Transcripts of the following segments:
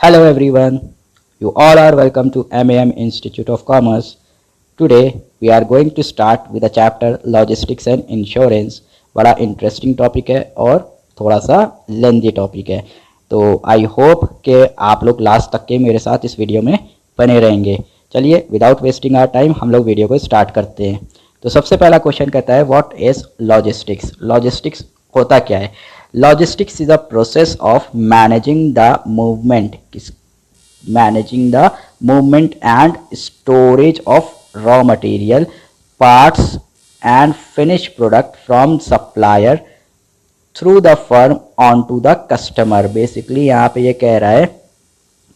Hello everyone, you all are welcome to MAM Institute of Commerce. Today we are going to start with the chapter Logistics and Insurance. बड़ा interesting topic है और थोड़ा सा लेंदी topic है, तो I hope कि आप लोग लास्ट तक के मेरे साथ इस वीडियो में बने रहेंगे। चलिए विदाउट वेस्टिंग आवर टाइम हम लोग वीडियो को स्टार्ट करते हैं। तो सबसे पहला क्वेश्चन कहता है व्हाट इज लॉजिस्टिक्स। लॉजिस्टिक्स होता क्या है? Logistics is a process of managing the movement and storage of raw material, parts and finish product from supplier through the firm on to the customer. Basically यहाँ पे ये कह रहा है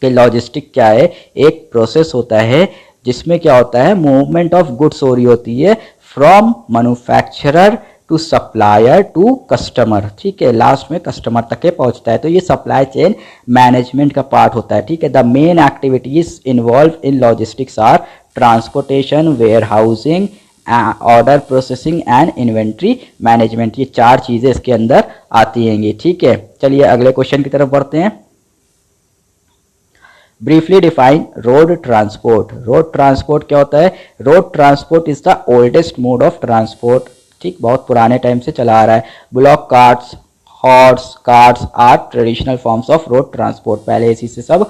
कि लॉजिस्टिक क्या है, एक प्रोसेस होता है जिसमें क्या होता है, मूवमेंट ऑफ गुड्स हो रही होती है from manufacturer to supplier to customer. ठीक है, लास्ट में कस्टमर तक के पहुंचता है, तो ये सप्लाई चेन मैनेजमेंट का पार्ट होता है। ठीक है, the main activities involve in logistics are transportation, warehousing, order processing and inventory management. ये चार चीजें इसके अंदर आती हैंगी। ठीक है, चलिए अगले क्वेश्चन की तरफ बढ़ते हैं। Briefly define road transport. Road transport क्या होता है? Road transport is the oldest mode of transport. ठीक, बहुत पुराने टाइम से चला आ रहा है। Bullock carts, horse carts are traditional forms of road transport. पहले इसी से सब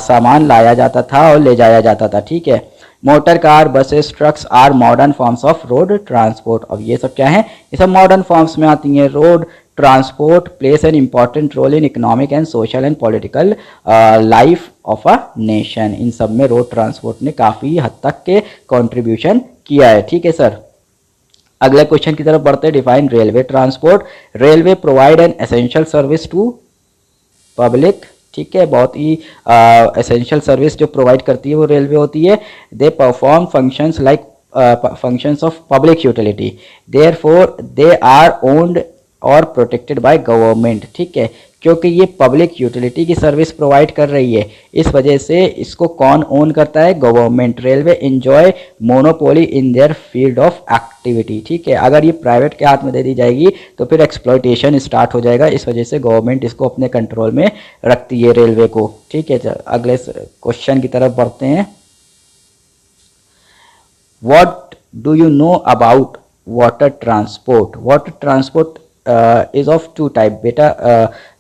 सामान लाया जाता था और ले जाया जाता था। ठीक है, motor car, buses, trucks are modern forms of road transport. अब ये सब क्या है? ये सब मॉडर्न फॉर्म्स में आती हैं। Road transport plays an important role in economic and social and political life of a nation. इन सब में रोड ट्रांसपोर्ट ने काफ़ी हद तक के कॉन्ट्रीब्यूशन किया है। ठीक है सर, अगले क्वेश्चन की तरफ बढ़ते हैं। Define railway transport. Railway provide an essential service to public. ठीक है, बहुत ही एसेंशियल सर्विस जो प्रोवाइड करती है वो रेलवे होती है। They perform functions like functions of public utility, therefore they are owned और प्रोटेक्टेड बाय गवर्नमेंट। ठीक है, क्योंकि ये पब्लिक यूटिलिटी की सर्विस प्रोवाइड कर रही है, इस वजह से इसको कौन ओन करता है? Government. Railway enjoy monopoly in their field of activity. ठीक है, अगर ये प्राइवेट के हाथ में दे दी जाएगी तो फिर एक्सप्लॉयटेशन स्टार्ट हो जाएगा, इस वजह से गवर्नमेंट इसको अपने कंट्रोल में रखती है रेलवे को। ठीक है, अगले क्वेश्चन की तरफ बढ़ते हैं। What do you know about water transport? Water transport is of two type. बेटा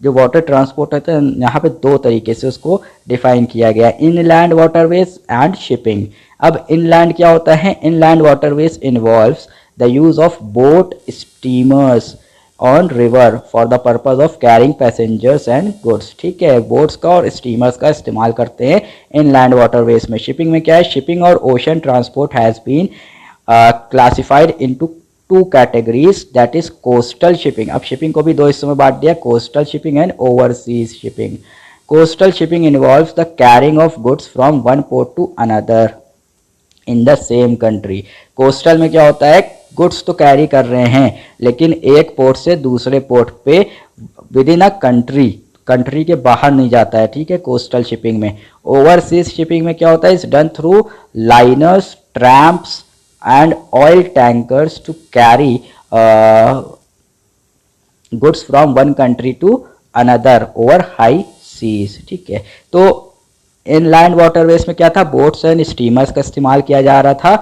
जो वाटर ट्रांसपोर्ट है तो यहाँ पे दो तरीके से उसको डिफाइन किया गया है, इनलैंड वाटरवेज एंड शिपिंग। अब इनलैंड क्या होता है? Inland waterways involves the use of boat, steamers on river for the purpose of carrying passengers and goods. ठीक है, बोट्स का और स्टीमर्स का इस्तेमाल करते हैं इनलैंड वाटरवेज में। शिपिंग में क्या है? शिपिंग और ocean transport has been classified into two categories, that is coastal shipping. अब शिपिंग को भी दो हिस्सों में बांट दिया, coastal shipping and overseas shipping. Coastal shipping involves the carrying of goods from one port to another in the same country. Coastal में क्या होता है? गुड्स तो कैरी कर रहे हैं लेकिन एक पोर्ट से दूसरे पोर्ट पे विद इन अ कंट्री के बाहर नहीं जाता है। ठीक है, कोस्टल शिपिंग में। ओवरसीज शिपिंग में क्या होता है? Is done through liners, tramps and oil tankers to carry goods from one country to another over high seas। ठीक है, तो इनलैंड वाटरवेज में क्या था? बोट्स एंड स्टीमर्स का इस्तेमाल किया जा रहा था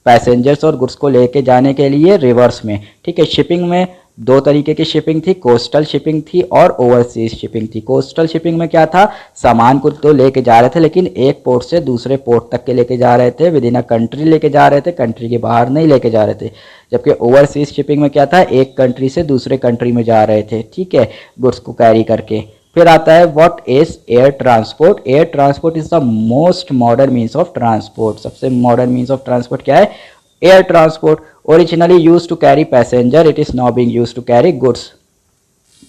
पैसेंजर्स और गुड्स को लेके जाने के लिए रिवर्स में। ठीक है, शिपिंग में दो तरीके की शिपिंग थी, कोस्टल शिपिंग थी और ओवरसीज शिपिंग थी। कोस्टल शिपिंग में क्या था? सामान को तो लेके जा रहे थे लेकिन एक पोर्ट से दूसरे पोर्ट तक के लेके जा रहे थे, विद इन अ कंट्री लेके जा रहे थे, कंट्री के बाहर नहीं लेके जा रहे थे। जबकि ओवरसीज शिपिंग में क्या था? एक कंट्री से दूसरे कंट्री में जा रहे थे। ठीक है, गुड्स को कैरी करके। फिर आता है what is air transport. Air transport is the most modern means of transport. सबसे मॉडर्न मीन्स ऑफ ट्रांसपोर्ट क्या है? Air transport. Originally use to carry passenger, it is now being use to carry goods.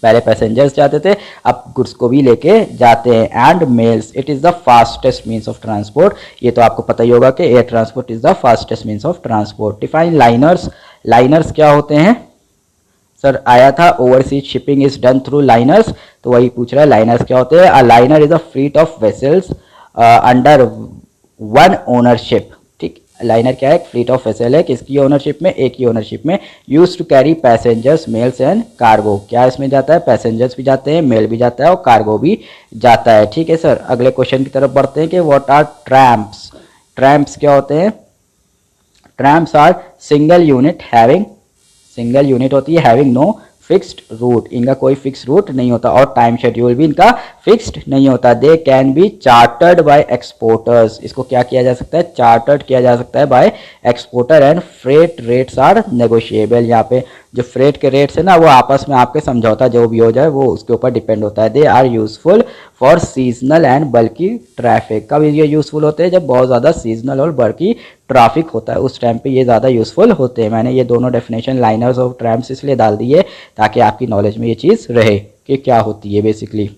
पहले passengers जाते थे, अब goods को भी लेके जाते हैं। And mails, it is the fastest means of transport. ये तो आपको पता ही होगा कि air transport is the fastest means of transport. Define liners. Liners क्या होते हैं? सर आया था overseas shipping is done through liners, तो वही पूछ रहा है लाइनर्स क्या होते हैं। अ liner is a fleet of vessels under one ownership. ठीक, लाइनर क्या है? फ्लीट ऑफ वेसल है, किसकी ओनरशिप में? एक ही ओनरशिप में। Use to carry passengers, mails and cargo, क्या इसमें जाता है? पैसेंजर्स भी जाते हैं, मेल भी जाता है और कार्गो भी जाता है। ठीक है सर, अगले क्वेश्चन की तरफ बढ़ते हैं कि व्हाट आर ट्रैम्प्स। ट्रैम्प्स क्या होते हैं? Tramps are single unit having, single unit होती है हैविंग नो फिक्स्ड रूट, इनका कोई फिक्स रूट नहीं होता और टाइम शेड्यूल भी इनका फिक्स्ड नहीं होता। They can be chartered by exporters, इसको क्या किया जा सकता है? चार्टर्ड किया जा सकता है by exporter and freight rates are negotiable. यहाँ पे जो फ्रेट के रेट्स है ना वो आपस में आपके समझौता जो भी हो जाए वो उसके ऊपर डिपेंड होता है। They are useful for seasonal and bulky traffic, कब ये यूजफुल होते हैं? जब बहुत ज़्यादा सीजनल और बल्कि ट्रैफिक होता है उस टाइम पे ये ज़्यादा यूजफुल होते हैं। मैंने ये दोनों डेफिनेशन लाइनर्स और ट्रैम्प्स इसलिए डाल दी है ताकि आपकी नॉलेज में ये चीज़ रहे कि क्या होती है basically.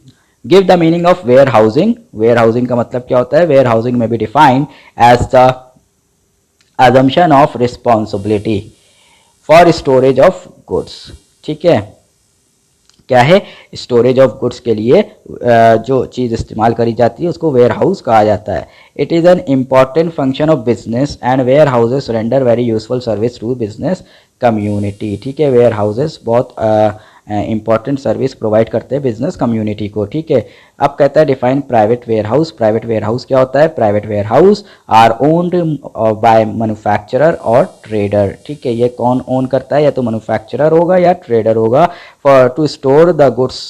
Give the meaning of warehousing. Warehousing का मतलब क्या होता है? वेयर हाउसिंग में be defined as the assumption of responsibility for storage of goods. ठीक है, क्या है? स्टोरेज ऑफ गुड्स के लिए जो चीज़ इस्तेमाल करी जाती है उसको वेयर हाउस कहा जाता है। It is an important function of business and warehouses render very useful service to business community. ठीक है, वेयर हाउसेस बहुत इंपॉर्टेंट सर्विस प्रोवाइड करते हैं बिजनेस कम्युनिटी को। ठीक है, अब कहता है define private warehouse. Private warehouse क्या होता है? Private warehouse are owned by manufacturer और ट्रेडर। ठीक है, ये कौन ओन करता है? या तो मैन्युफैक्चरर होगा या ट्रेडर होगा। For to store the goods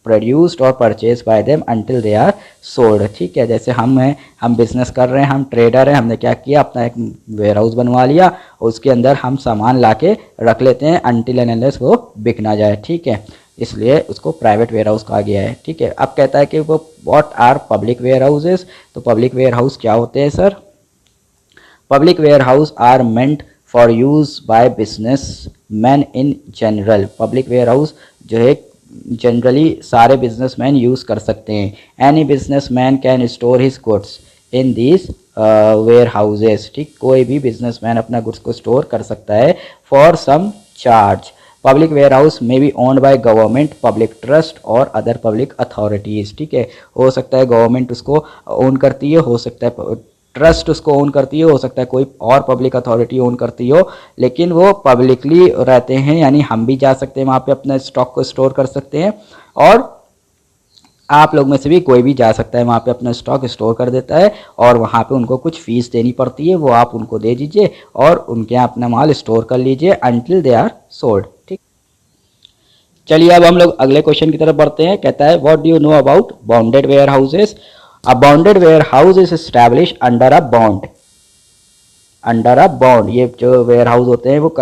produced or purchase by them until they are sold. ठीक है, जैसे हम हैं, हम बिजनेस कर रहे हैं, हम ट्रेडर हैं, हमने क्या किया? अपना एक वेयर हाउस बनवा लिया, उसके अंदर हम सामान लाके रख लेते हैं अंटिल एंड अनलेस वो बिक ना जाए। ठीक है, इसलिए उसको प्राइवेट वेयर हाउस कहा गया है। ठीक है, अब कहता है कि वो what are public warehouses. तो पब्लिक वेयर हाउस क्या होते हैं sir? Public warehouse are meant for use by business man in general. Public warehouse जो है जनरली सारे बिजनेसमैन यूज़ कर सकते हैं। Any businessman can store his goods in these warehouses. ठीक, कोई भी बिजनेसमैन अपना गुड्स को स्टोर कर सकता है for some charge. Public warehouse may be owned by government, public trust or other public authorities. ठीक है, हो सकता है गवर्नमेंट उसको ओन करती है, हो सकता है ट्रस्ट उसको ओन करती है, हो सकता है कोई और पब्लिक अथॉरिटी ओन करती हो, लेकिन वो पब्लिकली रहते हैं, यानी हम भी जा सकते हैं वहाँ पे अपना स्टॉक को स्टोर कर सकते हैं और आप लोग में से भी कोई भी जा सकता है वहाँ पे अपना स्टॉक स्टोर कर देता है और वहाँ पे उनको कुछ फीस देनी पड़ती है, वो आप उनको दे दीजिए और उनके यहाँ अपना माल स्टोर कर लीजिए अंटिल दे आर सोल्ड। ठीक, चलिए अब हम लोग अगले क्वेश्चन की तरफ बढ़ते हैं। कहता है what do you know about bounded warehouses. A bounded warehouse is establish under a bond. Under a bond, ये जो वेयर हाउस होते हैं वो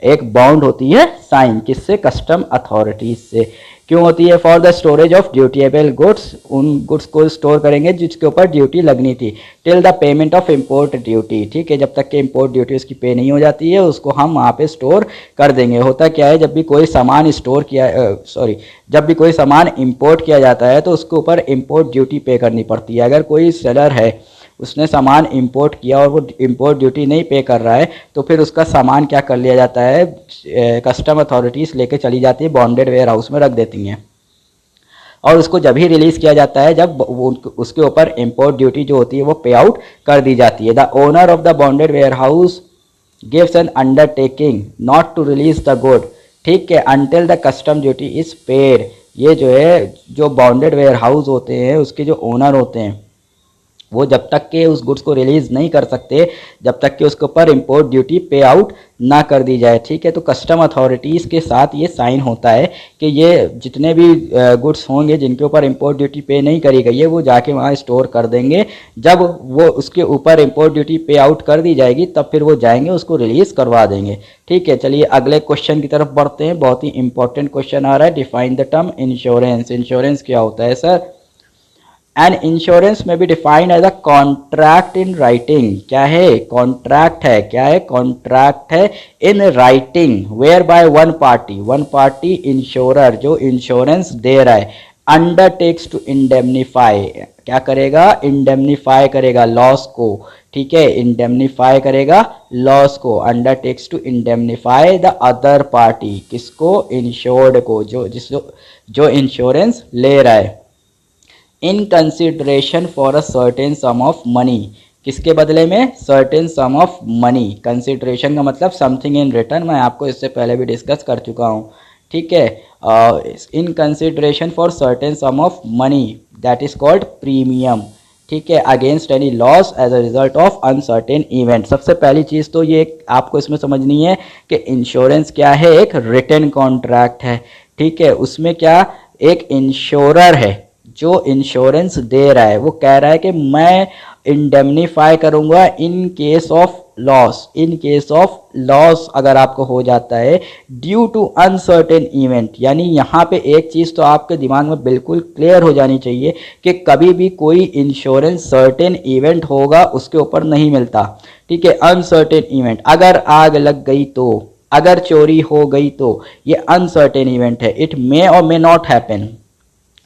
एक बॉन्ड होती है साइन, किससे? कस्टम अथॉरिटीज से। क्यों होती है? For the storage of dutiable goods, उन गुड्स को स्टोर करेंगे जिसके ऊपर ड्यूटी लगनी थी। Till the payment of import duty. ठीक है, जब तक कि इम्पोर्ट ड्यूटी उसकी पे नहीं हो जाती है उसको हम वहाँ पे स्टोर कर देंगे। होता क्या है, जब भी कोई सामान स्टोर किया जब भी कोई सामान इम्पोर्ट किया जाता है तो उसके ऊपर इम्पोर्ट ड्यूटी पे करनी पड़ती है। अगर कोई सेलर है उसने सामान इंपोर्ट किया और वो इंपोर्ट ड्यूटी नहीं पे कर रहा है तो फिर उसका सामान क्या कर लिया जाता है? कस्टम अथॉरिटीज़ लेके चली जाती है, बॉन्डेड वेयर हाउस में रख देती हैं और उसको जब ही रिलीज़ किया जाता है जब उसके ऊपर इंपोर्ट ड्यूटी जो होती है वो पे आउट कर दी जाती है। The owner of the bonded warehouse gives an undertaking not to release the good. ठीक है, until the custom duty is paid. ये जो है, जो बॉन्डेड वेयर हाउस होते हैं उसके जो ओनर होते हैं वो जब तक के उस गुड्स को रिलीज़ नहीं कर सकते जब तक कि उसके ऊपर इंपोर्ट ड्यूटी पे आउट ना कर दी जाए। ठीक है, तो कस्टम अथॉरिटीज़ के साथ ये साइन होता है कि ये जितने भी गुड्स होंगे जिनके ऊपर इंपोर्ट ड्यूटी पे नहीं करी गई है वो जाके वहाँ स्टोर कर देंगे। जब वो उसके ऊपर इंपोर्ट ड्यूटी पे आउट कर दी जाएगी तब फिर वो जाएंगे उसको रिलीज़ करवा देंगे। ठीक है, चलिए अगले क्वेश्चन की तरफ बढ़ते हैं। बहुत ही इंपॉर्टेंट क्वेश्चन आ रहा है। Define the term insurance. Insurance क्या होता है सर? एन इंश्योरेंस में भी defined as a contract in writing. क्या है? कॉन्ट्रैक्ट है। क्या है? कॉन्ट्रैक्ट है in writing whereby one party insurer जो इंश्योरेंस दे रहा है अंडरटेक्स टू इंडेमनीफाई। क्या करेगा? इंडेमनीफाई करेगा लॉस को। ठीक है, इंडेमनीफाई करेगा लॉस को। Undertakes to indemnify the other party, किसको? इंश्योर्ड को, जो इंश्योरेंस ले रहा है। In consideration for a certain sum of money. किसके बदले में? Certain sum of money. Consideration का मतलब समथिंग इन रिटर्न, मैं आपको इससे पहले भी डिस्कस कर चुका हूँ, ठीक है। In consideration for certain sum of money that is called premium, ठीक है, against any loss as a result of uncertain event. सबसे पहली चीज़ तो ये आपको इसमें समझनी है कि इंश्योरेंस क्या है? एक रिटन कॉन्ट्रैक्ट है, ठीक है। उसमें क्या, एक इंश्योरर है जो इंश्योरेंस दे रहा है, वो कह रहा है कि मैं इंडेमनीफाई करूंगा इन case of loss, in case of loss अगर आपको हो जाता है ड्यू टू अनसर्टेन इवेंट। यानी यहाँ पे एक चीज़ तो आपके दिमाग में बिल्कुल क्लियर हो जानी चाहिए कि कभी भी कोई इंश्योरेंस सर्टेन इवेंट होगा उसके ऊपर नहीं मिलता, ठीक है। अनसर्टेन इवेंट, अगर आग लग गई तो, अगर चोरी हो गई तो, ये अनसर्टेन इवेंट है, इट मे और मे नॉट हैपन,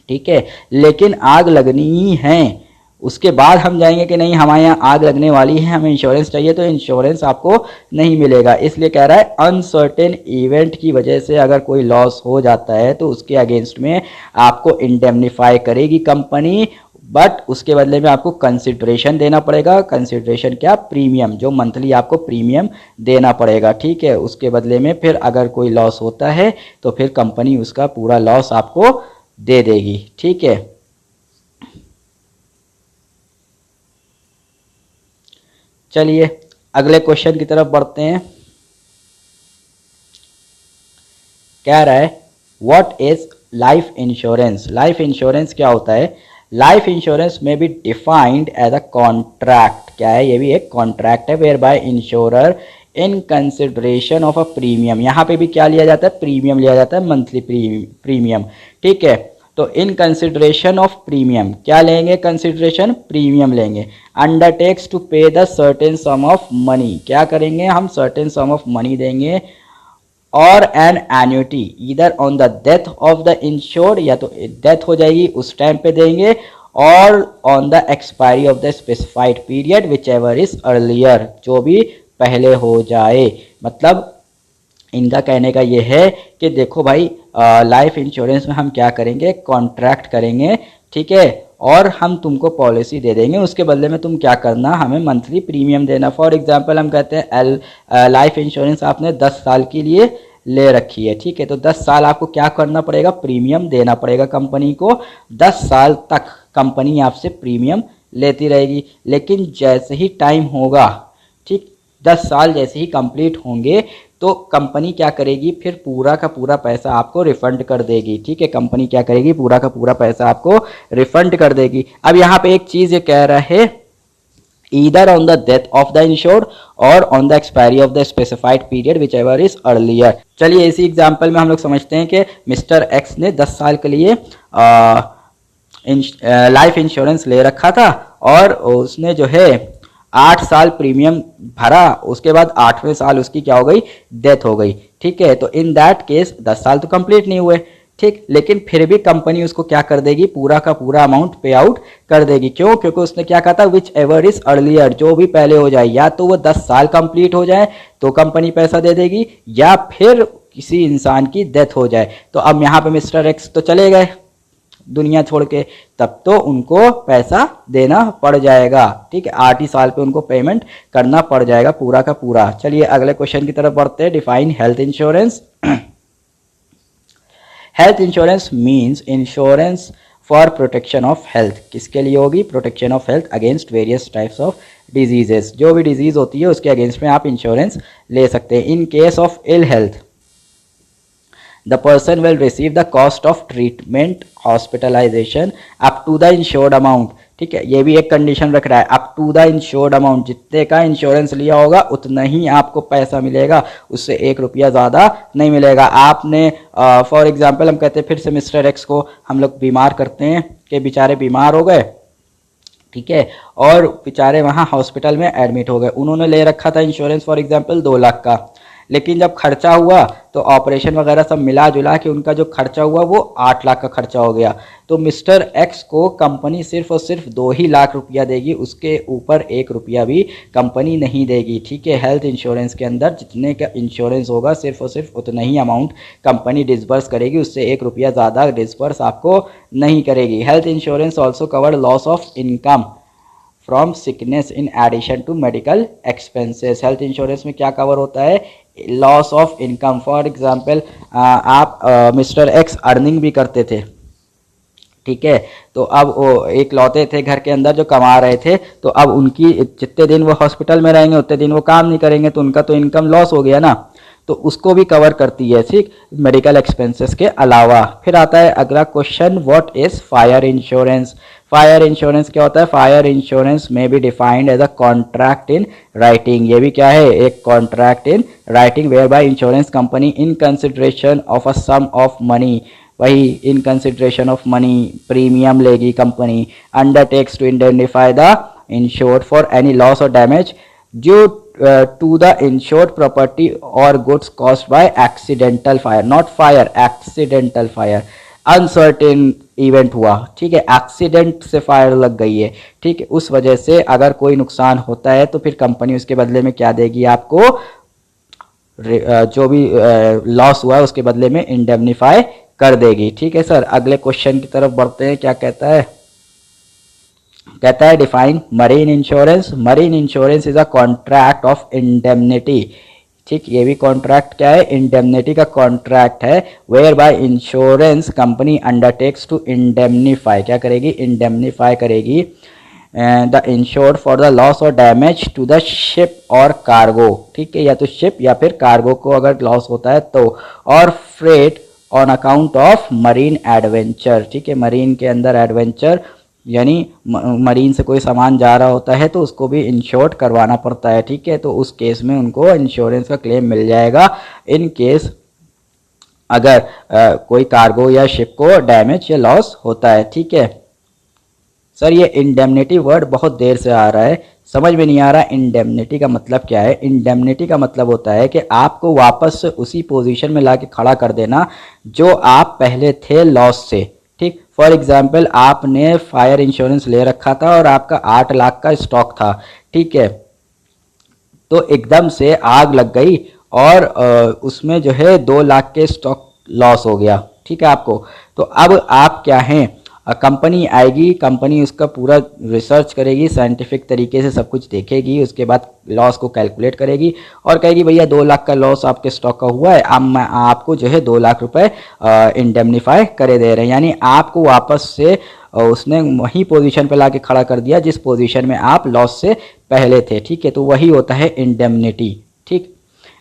ठीक है। लेकिन आग लगनी ही है, उसके बाद हम जाएंगे कि नहीं हमारे यहाँ आग लगने वाली है, हमें इंश्योरेंस चाहिए, तो इंश्योरेंस आपको नहीं मिलेगा। इसलिए कह रहा है अनसर्टेन इवेंट की वजह से अगर कोई लॉस हो जाता है तो उसके अगेंस्ट में आपको इंडेमनीफाई करेगी कंपनी, बट उसके बदले में आपको कंसिडरेशन देना पड़ेगा। कंसिडरेशन क्या? प्रीमियम, जो मंथली आपको प्रीमियम देना पड़ेगा, ठीक है। उसके बदले में फिर अगर कोई लॉस होता है तो फिर कंपनी उसका पूरा लॉस आपको दे देगी, ठीक है। चलिए अगले क्वेश्चन की तरफ बढ़ते हैं। कह रहा है what is life insurance? Life insurance क्या होता है? लाइफ इंश्योरेंस में भी डिफाइंड एज अ कॉन्ट्रैक्ट। क्या है? ये भी एक कॉन्ट्रैक्ट है whereby insurer in consideration of a premium. यहाँ पे भी क्या लिया जाता है? प्रीमियम लिया जाता है, मंथली प्रीमियम, ठीक है। तो इन कंसिडरेशन ऑफ प्रीमियम क्या लेंगे? कंसिडरेशन प्रीमियम लेंगे। अंडरटेक्स टू पे the certain sum of money, क्या करेंगे हम? सर्टेन सम ऑफ मनी देंगे, और एन एन्युटी इधर on the death of the insured, या तो डेथ हो जाएगी उस टाइम पे देंगे, और on the expiry of the specified period whichever is earlier, जो भी पहले हो जाए। मतलब इनका कहने का ये है कि देखो भाई, लाइफ इंश्योरेंस में हम क्या करेंगे? कॉन्ट्रैक्ट करेंगे, ठीक है, और हम तुमको पॉलिसी दे देंगे, उसके बदले में तुम क्या करना? हमें मंथली प्रीमियम देना। फॉर एग्जांपल हम कहते हैं लाइफ इंश्योरेंस आपने 10 साल के लिए ले रखी है, ठीक है, तो 10 साल आपको क्या करना पड़ेगा? प्रीमियम देना पड़ेगा कंपनी को। 10 साल तक कंपनी आपसे प्रीमियम लेती रहेगी, लेकिन जैसे ही टाइम होगा, ठीक, 10 साल जैसे ही कंप्लीट होंगे तो कंपनी क्या करेगी? फिर पूरा का पूरा पैसा आपको रिफंड कर देगी, ठीक है। कंपनी क्या करेगी? पूरा का पूरा पैसा आपको रिफंड कर देगी। अब यहाँ पे एक चीज ये कह रहा है, either on the death of the insured or on the expiry of the specified period whichever is earlier. चलिए इसी एग्जाम्पल में हम लोग समझते हैं कि मिस्टर एक्स ने 10 साल के लिए लाइफ इंश्योरेंस ले रखा था, और उसने जो है 8 साल प्रीमियम भरा, उसके बाद 8वें साल उसकी क्या हो गई? डेथ हो गई, ठीक है। तो इन दैट केस 10 साल तो कंप्लीट नहीं हुए, ठीक, लेकिन फिर भी कंपनी उसको क्या कर देगी? पूरा का पूरा अमाउंट पे आउट कर देगी। क्यों? क्योंकि उसने क्या कहा था? विच एवर इज अर्लियर, जो भी पहले हो जाए, या तो वो 10 साल कंप्लीट हो जाए तो कंपनी पैसा दे देगी, या फिर किसी इंसान की डेथ हो जाए। तो अब यहाँ पे मिस्टर एक्स तो चले गए दुनिया छोड़ के, तब तो उनको पैसा देना पड़ जाएगा, ठीक है। 8 ही साल पे उनको पेमेंट करना पड़ जाएगा पूरा का पूरा। चलिए अगले क्वेश्चन की तरफ बढ़ते हैं। Define health insurance. Health insurance means insurance for protection of health. किसके लिए होगी? Protection of health against various types of diseases. जो भी डिजीज होती है उसके अगेंस्ट में आप इंश्योरेंस ले सकते हैं। In case of ill health the person will receive the cost of treatment hospitalization up to the insured amount, ठीक है। ये भी एक कंडीशन रख रहा है, up to the insured amount, जितने का इंश्योरेंस लिया होगा उतना ही आपको पैसा मिलेगा, उससे 1 रुपया ज़्यादा नहीं मिलेगा। आपने फॉर एग्जांपल हम कहते हैं, फिर से मिस्टर एक्स को हम लोग बीमार करते हैं कि बेचारे बीमार हो गए, ठीक है, और बेचारे वहाँ हॉस्पिटल में एडमिट हो गए। उन्होंने ले रखा था इंश्योरेंस फॉर एग्जांपल 2 लाख का, लेकिन जब खर्चा हुआ तो ऑपरेशन वगैरह सब मिला जुला के उनका जो खर्चा हुआ वो 8 लाख का खर्चा हो गया। तो मिस्टर एक्स को कंपनी सिर्फ और सिर्फ 2 ही लाख रुपया देगी, उसके ऊपर 1 रुपया भी कंपनी नहीं देगी, ठीक है। हेल्थ इंश्योरेंस के अंदर जितने का इंश्योरेंस होगा सिर्फ और सिर्फ उतना ही अमाउंट कंपनी डिस्बर्स करेगी, उससे 1 रुपया ज़्यादा डिस्बर्स आपको नहीं करेगी। Health insurance also cover loss of income from sickness in addition to medical expenses. Health insurance में क्या कवर होता है? Loss of income. For example आप मिस्टर एक्स अर्निंग भी करते थे, ठीक है, तो अब वो एक लौते थे घर के अंदर जो कमा रहे थे, तो अब उनकी जितने दिन वो हॉस्पिटल में रहेंगे उतने दिन वो काम नहीं करेंगे, तो उनका तो इनकम लॉस हो गया ना, तो उसको भी कवर करती है, ठीक, मेडिकल एक्सपेंसेस के अलावा। फिर आता है अगला question, what is fire insurance? Fire insurance क्या होता है? Fire insurance may be defined as a contract in writing. ये भी क्या है? एक contract in writing whereby insurance company in consideration of a sum of money, वही in consideration of money premium लेगी company, undertakes to indemnify the insured for any loss और damage due to the insured property or goods caused bye accidental fire, not fire, accidental fire. Uncertain event हुआ, ठीक है, accident से fire लग गई है, ठीक है, उस वजह से अगर कोई नुकसान होता है तो फिर कंपनी उसके बदले में क्या देगी आपको? जो भी लॉस हुआ है उसके बदले में इंडेमनीफाई कर देगी, ठीक है सर। अगले क्वेश्चन की तरफ बढ़ते हैं, क्या कहता है? कहता है define marine insurance. Marine insurance is a contract of indemnity, ठीक, ये भी कॉन्ट्रैक्ट क्या है? इंडेमनिटी का कॉन्ट्रैक्ट है, whereby insurance company undertakes to indemnify, क्या करेगी? इंडेमनीफाई करेगी the insured for the loss और डैमेज टू द शिप और कार्गो, ठीक है, या तो शिप या फिर कार्गो को अगर लॉस होता है तो, और freight on account of marine adventure, ठीक है, मरीन के अंदर एडवेंचर यानी मरीन से कोई सामान जा रहा होता है तो उसको भी इंश्योर्ड करवाना पड़ता है, ठीक है, तो उस केस में उनको इंश्योरेंस का क्लेम मिल जाएगा इन केस अगर कोई कार्गो या शिप को डैमेज या लॉस होता है, ठीक है। सर ये इंडेमनिटी वर्ड बहुत देर से आ रहा है, समझ में नहीं आ रहा इंडेमनिटी का मतलब क्या है। इंडेमनिटी का मतलब होता है कि आपको वापस से उसी पोजीशन में लाके खड़ा कर देना जो आप पहले थे लॉस से, ठीक। फॉर एग्जांपल आपने फायर इंश्योरेंस ले रखा था और आपका 8 लाख का स्टॉक था, ठीक है, तो एकदम से आग लग गई और उसमें जो है 2 लाख के स्टॉक लॉस हो गया, ठीक है आपको। तो अब आप क्या हैं, कंपनी आएगी, कंपनी उसका पूरा रिसर्च करेगी, साइंटिफिक तरीके से सब कुछ देखेगी, उसके बाद लॉस को कैलकुलेट करेगी और कहेगी भैया 2 लाख का लॉस आपके स्टॉक का हुआ है, अब मैं आपको जो है 2 लाख रुपए इंडेमनीफाई करे दे रहे हैं, यानी आपको वापस से उसने वही पोजीशन पे लाके खड़ा कर दिया जिस पोजीशन में आप लॉस से पहले थे, ठीक है, तो वही होता है इंडेमनिटी, ठीक।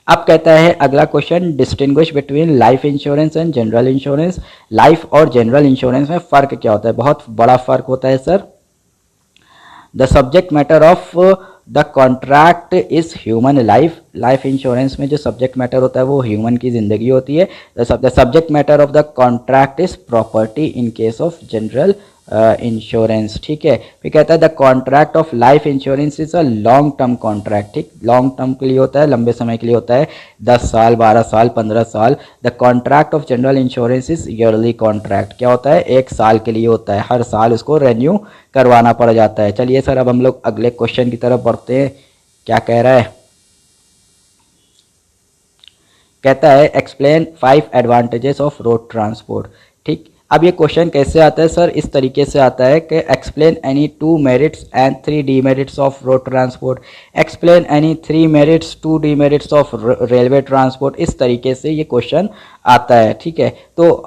अब कहता है अगला question, distinguish between life insurance and general insurance. Life और जनरल इंश्योरेंस में फ़र्क क्या होता है? बहुत बड़ा फ़र्क होता है sir. The subject matter of the contract is human life. Life insurance में जो सब्जेक्ट मैटर होता है वो ह्यूमन की ज़िंदगी होती है। The subject matter of the contract is property in case of general insurance, ठीक है। फिर कहता है the contract of life insurance is a long term contract, ठीक, लॉन्ग टर्म के लिए होता है, लंबे समय के लिए होता है, 10 साल 12 साल 15 साल। The contract of general insurance is yearly contract, क्या होता है? 1 साल के लिए होता है, हर साल उसको रेन्यू करवाना पड़ जाता है। चलिए सर अब हम लोग अगले क्वेश्चन की तरफ बढ़ते हैं, क्या कह रहा है? कहता है explain 5 advantages of road transport, ठीक। अब ये क्वेश्चन कैसे आता है सर? इस तरीके से आता है कि explain any 2 merits and 3 demerits of road transport, explain any 3 merits 2 demerits of railway transport, इस तरीके से ये क्वेश्चन आता है, ठीक है। तो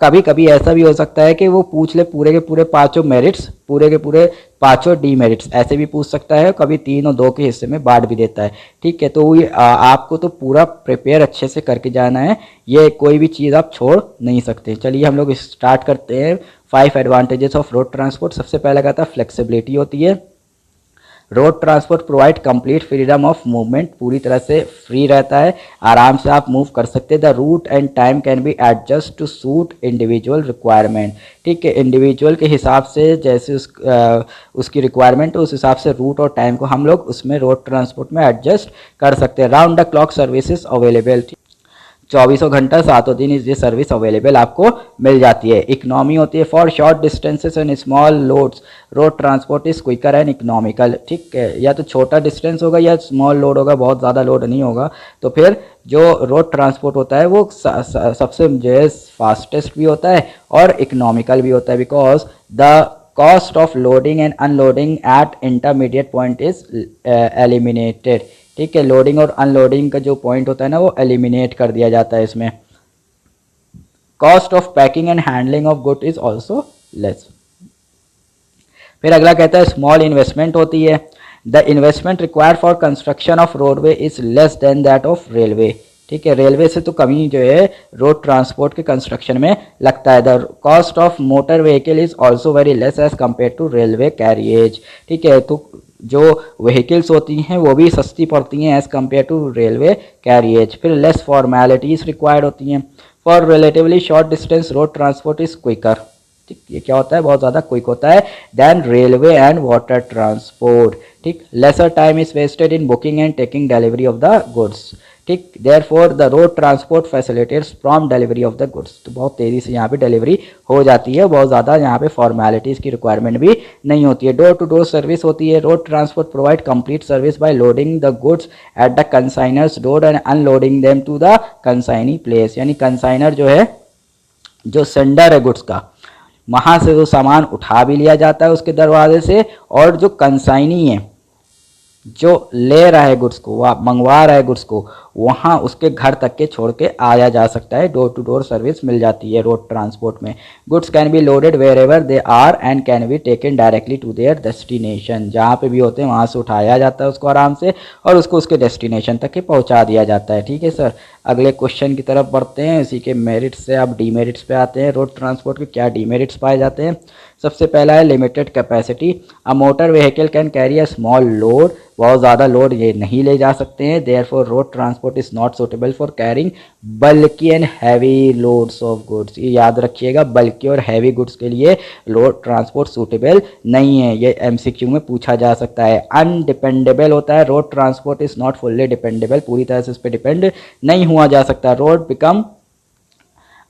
कभी कभी ऐसा भी हो सकता है कि वो पूछ ले पूरे के पूरे 5 मेरिट्स, पूरे के पूरे 5 डीमेरिट्स, ऐसे भी पूछ सकता है, कभी 3 और 2 के हिस्से में बांट भी देता है, ठीक है। तो ये आपको तो पूरा प्रिपेयर अच्छे से करके जाना है, ये कोई भी चीज़ आप छोड़ नहीं सकते। चलिए हम लोग स्टार्ट करते हैं। 5 एडवांटेजेस ऑफ रोड ट्रांसपोर्ट। सबसे पहला कहता है फ्लेक्सिबिलिटी होती है। Road transport provide complete freedom of movement, पूरी तरह से फ्री रहता है, आराम से आप मूव कर सकते हैं। The route and time can be adjust to suit individual requirement, ठीक है, इंडिविजुअल के हिसाब से जैसे उसकी रिक्वायरमेंट उस हिसाब से रूट और टाइम को हम लोग उसमें रोड ट्रांसपोर्ट में एडजस्ट कर सकते हैं। Round the clock services available, 24 घंटा 7 दिन ये सर्विस अवेलेबल आपको मिल जाती है। इकोनॉमी होती है for short distances and small loads, road transport is quicker and economical, ठीक है, या तो छोटा डिस्टेंस होगा या स्मॉल लोड होगा, बहुत ज़्यादा लोड नहीं होगा, तो फिर जो रोड ट्रांसपोर्ट होता है वो सबसे जो है फास्टेस्ट भी होता है और इकोनॉमिकल भी होता है, because the cost of loading and unloading eight intermediate point is eliminated. ठीक है, लोडिंग और अनलोडिंग का जो पॉइंट होता है ना वो एलिमिनेट कर दिया जाता है इसमें। Cost of packing and handling of good is also less. फिर अगला कहता है स्मॉल इन्वेस्टमेंट होती है। The investment required for construction of roadway is less than that of railway. ठीक है, रेलवे से तो कमी जो है रोड ट्रांसपोर्ट के कंस्ट्रक्शन में लगता है। The cost of motor vehicle is also very less as compare to railway carriage. ठीक है, तो जो व्हीकल्स होती हैं वो भी सस्ती पड़ती हैं as compare to railway carriage. फिर लेस फॉर्मेलिटीज रिक्वायर्ड होती हैं। For relatively short distance road transport is quicker. ठीक, ये क्या होता है, बहुत ज़्यादा क्विक होता है then railway and water transport. ठीक, lesser time is wasted in booking and taking delivery of the goods. ठीक, therefore the road transport facilitates prompt delivery of the goods. तो बहुत तेज़ी से यहाँ पे डिलीवरी हो जाती है, बहुत ज़्यादा यहाँ पे फॉर्मेलिटीज़ की रिक्वायरमेंट भी नहीं होती है। डोर टू डोर सर्विस होती है। Road transport provide complete service by loading the goods at the consignors door and unloading them to the consignee place. यानी कंसाइनर जो है, जो सेंडर है गुड्स का, वहाँ से वो सामान उठा भी लिया जाता है उसके दरवाजे से, और जो कंसाइनी है जो ले रहा है गुड्स को, वह मंगवा रहा है गुड्स को, वहाँ उसके घर तक के छोड़ के आया जा सकता है। डोर टू डोर सर्विस मिल जाती है रोड ट्रांसपोर्ट में। Goods can be loaded wherever they are and can be taken directly to their destination. जहाँ पे भी होते हैं वहाँ से उठाया जाता है उसको आराम से, और उसको उसके डेस्टिनेशन तक के पहुँचा दिया जाता है। ठीक है सर, अगले क्वेश्चन की तरफ बढ़ते हैं। इसी के मेरिट्स से अब डीमेरिट्स पे आते हैं। रोड ट्रांसपोर्ट के क्या डीमेरिट्स पाए जाते हैं? सबसे पहला है limited capacity. A motor vehicle can carry a small load. बहुत ज़्यादा लोड ये नहीं ले जा सकते हैं। Therefore road transport is not suitable for carrying bulky and heavy loads of goods. ये याद रखिएगा, बल्कि और हैवी गुड्स के लिए रोड ट्रांसपोर्ट सूटेबल नहीं है। ये एमसीक्यू में पूछा जा सकता है। अनडिपेंडेबल होता है। Road transport is not fully dependable. पूरी तरह से इस पर डिपेंड नहीं हुआ जा सकता। Road become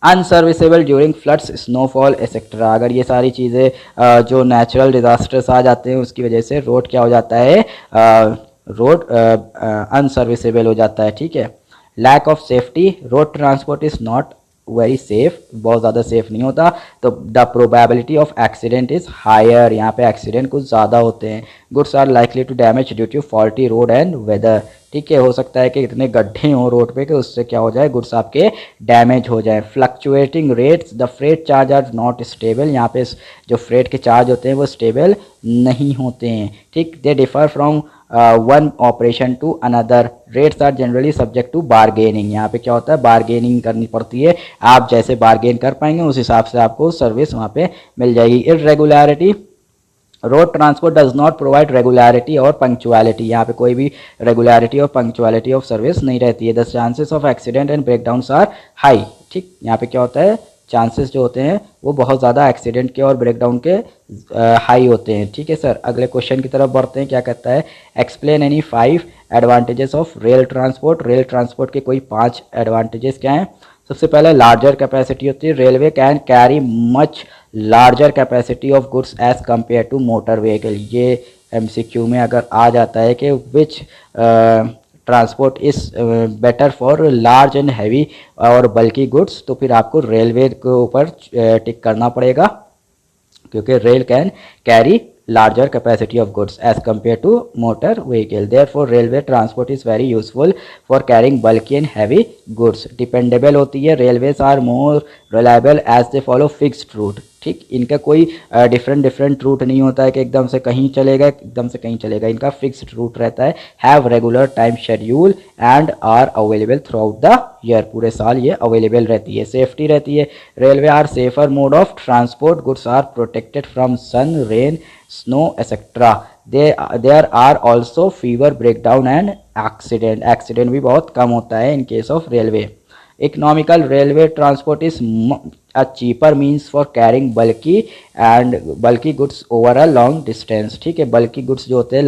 unserviceable during floods, snowfall etcetera. अगर ये सारी चीज़ें जो नेचुरल डिजास्टर्स आ जाते हैं उसकी वजह से रोड क्या हो जाता है, रोड अनसर्विसेबल हो जाता है। ठीक है, lack of safety. Road transport is not very safe, बहुत ज़्यादा सेफ नहीं होता। तो the probability of accident is higher. यहाँ पे एक्सीडेंट कुछ ज़्यादा होते हैं। Goods are likely to damage due to faulty road and weather. ठीक है, हो सकता है कि इतने गड्ढे हों रोड पे कि उससे क्या हो जाए, गुड्स आपके डैमेज हो जाए। Fluctuating rates. The freight charge are not stable. यहाँ पे जो फ्रेट के चार्ज होते हैं वो स्टेबल नहीं होते हैं। ठीक, they differ from one operation to another. Rates are generally subject to bargaining. यहाँ पे क्या होता है, बारगेनिंग करनी पड़ती है। आप जैसे बारगेन कर पाएंगे उस हिसाब से आपको सर्विस वहाँ पे मिल जाएगी। Irregularity. Road transport does not provide regularity और पंक्चुअलिटी। यहाँ पे कोई भी रेगुलरिटी और पंक्चुअलिटी ऑफ सर्विस नहीं रहती है। The chances of accident and breakdowns are high. ठीक, यहाँ पे क्या होता है, चांसेस जो होते हैं वो बहुत ज़्यादा एक्सीडेंट के और ब्रेकडाउन के हाई होते हैं। ठीक है सर, अगले क्वेश्चन की तरफ बढ़ते हैं। क्या कहता है, explain any 5 advantages of rail transport. Rail transport के कोई 5 एडवांटेजेस क्या हैं? सबसे पहले लार्जर कैपेसिटी होती है। Railway can carry much larger capacity of goods as compare to motor vehicle. ये एमसीक्यू में अगर आ जाता है कि which transport is better for large and heavy और बल्कि गुड्स, तो फिर आपको रेलवे के ऊपर टिक करना पड़ेगा, क्योंकि rail can carry larger capacity of goods as compared to motor vehicle. Therefore railway transport is very useful for carrying bulky and heavy goods. Dependable होती है। railways are more reliable as they follow fixed route. ठीक, इनका कोई different root नहीं होता है कि एकदम से कहीं चलेगा एकदम से कहीं चलेगा। इनका फिक्स्ड रूट रहता है। Have regular time schedule and are available throughout the year. पूरे साल ये अवेलेबल रहती है। सेफ्टी रहती है। Railway are safer mode of transport. Goods are protected from sun, rain, snow etcetera. There are also fewer breakdown and accident. Accident भी बहुत कम होता है in case of railway. Economical. Railway transport is a cheaper means for carrying bulky goods over a long distance. ठीक है, बल्कि goods जो होते हैं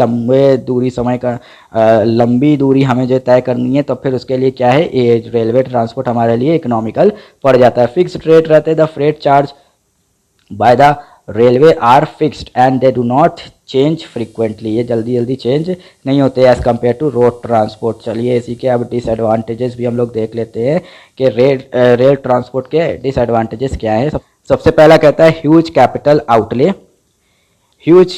लंबी दूरी हमें जो तय करनी है, तो फिर उसके लिए क्या है, ये रेलवे ट्रांसपोर्ट हमारे लिए इकोनॉमिकल पड़ जाता है। फिक्स्ड रेट रहते हैं। The freight charge by the railway are fixed and they do not change frequently. ये जल्दी चेंज नहीं होते as compare to road transport. चलिए इसी के अब डिसएडवांटेजेस भी हम लोग देख लेते हैं कि रेल ट्रांसपोर्ट के डिसएडवांटेजेस क्या है। सबसे पहला कहता है huge capital outlay. Huge